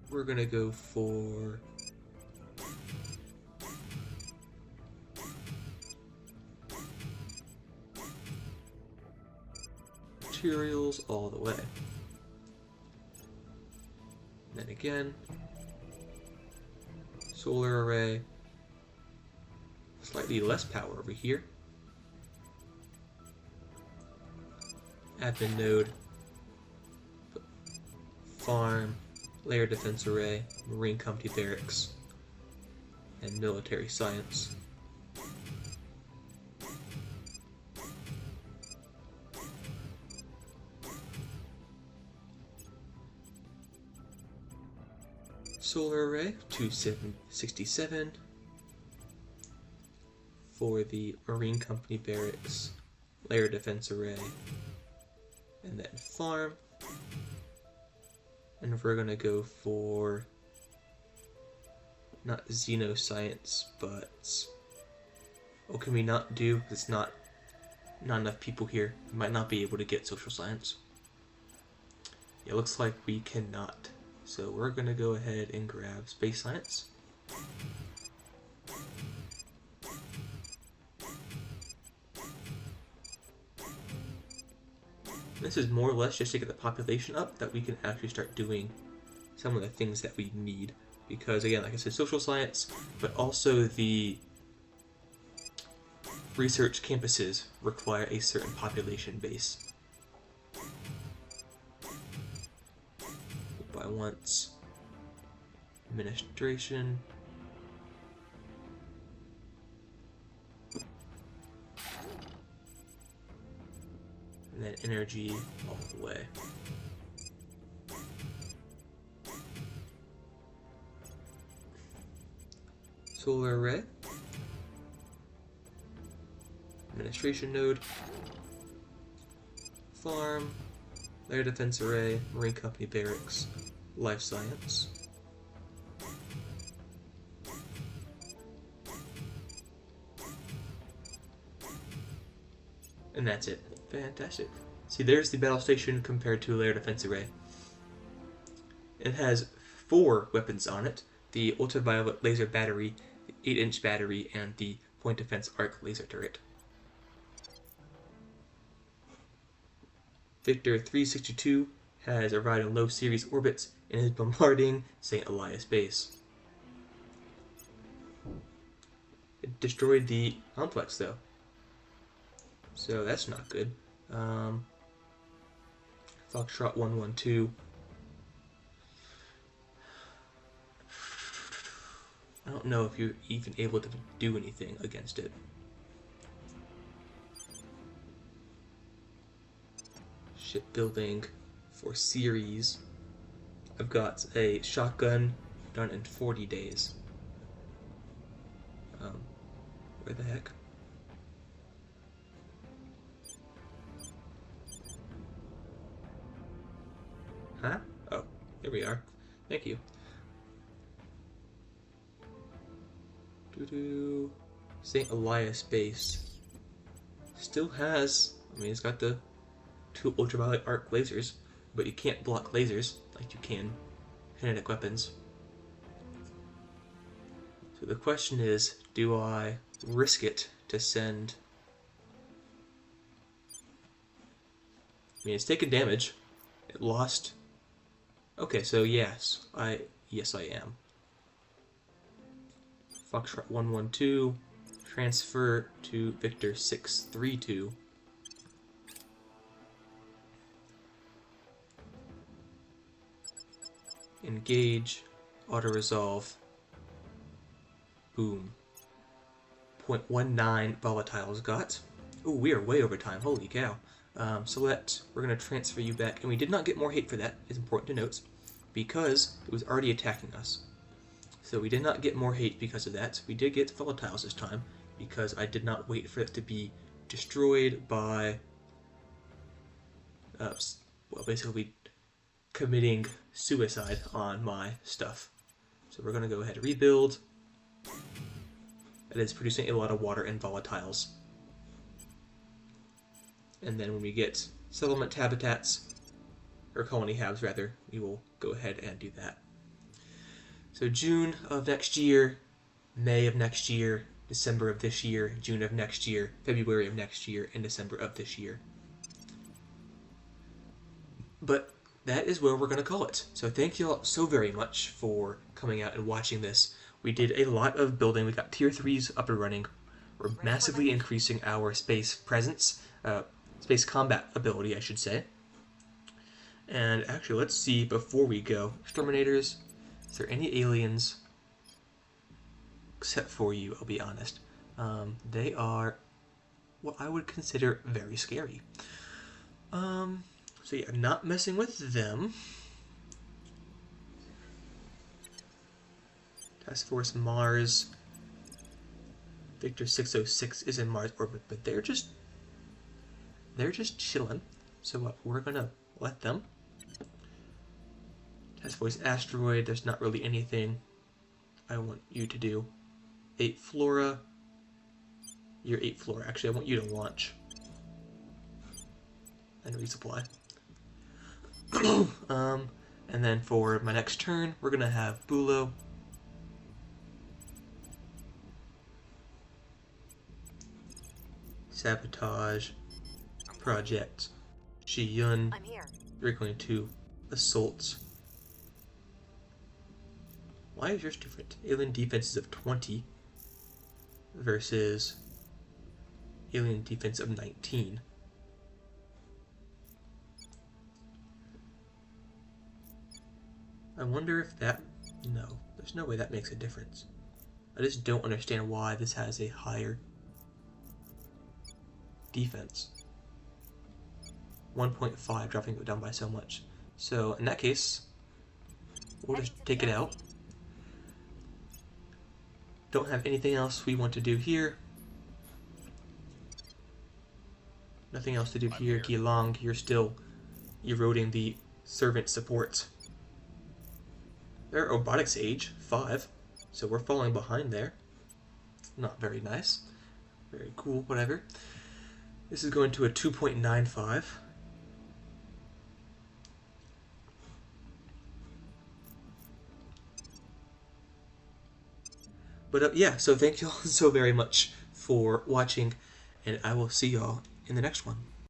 we're gonna go for materials all the way. And then again, solar array, slightly less power over here. Admin node, farm, layer defense array, marine company barracks, and military science. Solar array, 267 for the marine company barracks, layer defense array, and then farm. And we're gonna go for not xenoscience, but what can we not do? It's not enough people here. We might not be able to get social science. It looks like we cannot. So we're gonna go ahead and grab space science. This is more or less just to get the population up, that we can actually start doing some of the things that we need. Because again, like I said, social science, but also the research campuses require a certain population base. By once, administration, and then energy all the way. Solar array, administration node, farm, layer defense array, marine company barracks, life science. And that's it. Fantastic. See, there's the battle station compared to a layer defense array. It has 4 weapons on it: the ultraviolet laser battery, the 8-inch battery, and the point defense arc laser turret. Victor 362 has arrived in low Ceres orbits and is bombarding St. Elias base. It destroyed the complex though, so that's not good. Foxtrot 112. I don't know if you're even able to do anything against it. Shipbuilding for Ceres. I've got a shotgun done in 40 days. Where the heck? Huh? Oh, here we are. Thank you. St. Elias base still has, I mean, it's got the 2 ultraviolet arc lasers, but you can't block lasers like you can kinetic weapons. So the question is, do I risk it to send? I mean, it's taken damage. It lost. Okay, so yes, I am. Foxtrot 112, transfer to Victor 632. Engage, auto-resolve, boom. 0.19 volatiles got. Oh, we are way over time, holy cow. Select, we're going to transfer you back, and we did not get more hate for that, it's important to note, because it was already attacking us. So we did not get more hate because of that. We did get volatiles this time, because I did not wait for it to be destroyed by, well, basically committing suicide on my stuff. So we're going to go ahead and rebuild. It is producing a lot of water and volatiles. And then when we get settlement habitats, or colony habs rather, we will go ahead and do that. So June of next year, May of next year, December of this year, June of next year, February of next year, and December of this year. But that is where we're going to call it. So thank you all so very much for coming out and watching this. We did a lot of building. We got tier 3s up and running. We're massively increasing our space presence, space combat ability, I should say. And actually, let's see before we go. Exterminators, is there any aliens? Except for you, I'll be honest. They are what I would consider very scary. So yeah, not messing with them. Task Force Mars. Victor 606 is in Mars orbit, but they're just chilling. So we're gonna let them. Task Force Asteroid, there's not really anything I want you to do. 8 Flora. You're 8 Flora. Actually, I want you to launch. And resupply. And then for my next turn, we're gonna have Bulo. Sabotage. Project. Shiyun. I'm here. You're going to assault. Why is yours different? Alien defenses of 20 versus alien defense of 19. I wonder if that... No, there's no way that makes a difference. I just don't understand why this has a higher defense. 1.5, dropping it down by so much. So, in that case, we'll just take it out. Don't have anything else we want to do here. Nothing else to do here. Gilang, you're still eroding the servant support. Their robotics age, 5. So we're falling behind there. Not very nice. Very cool, whatever. This is going to a 2.95. But yeah, so thank you all so very much for watching, and I will see y'all in the next one.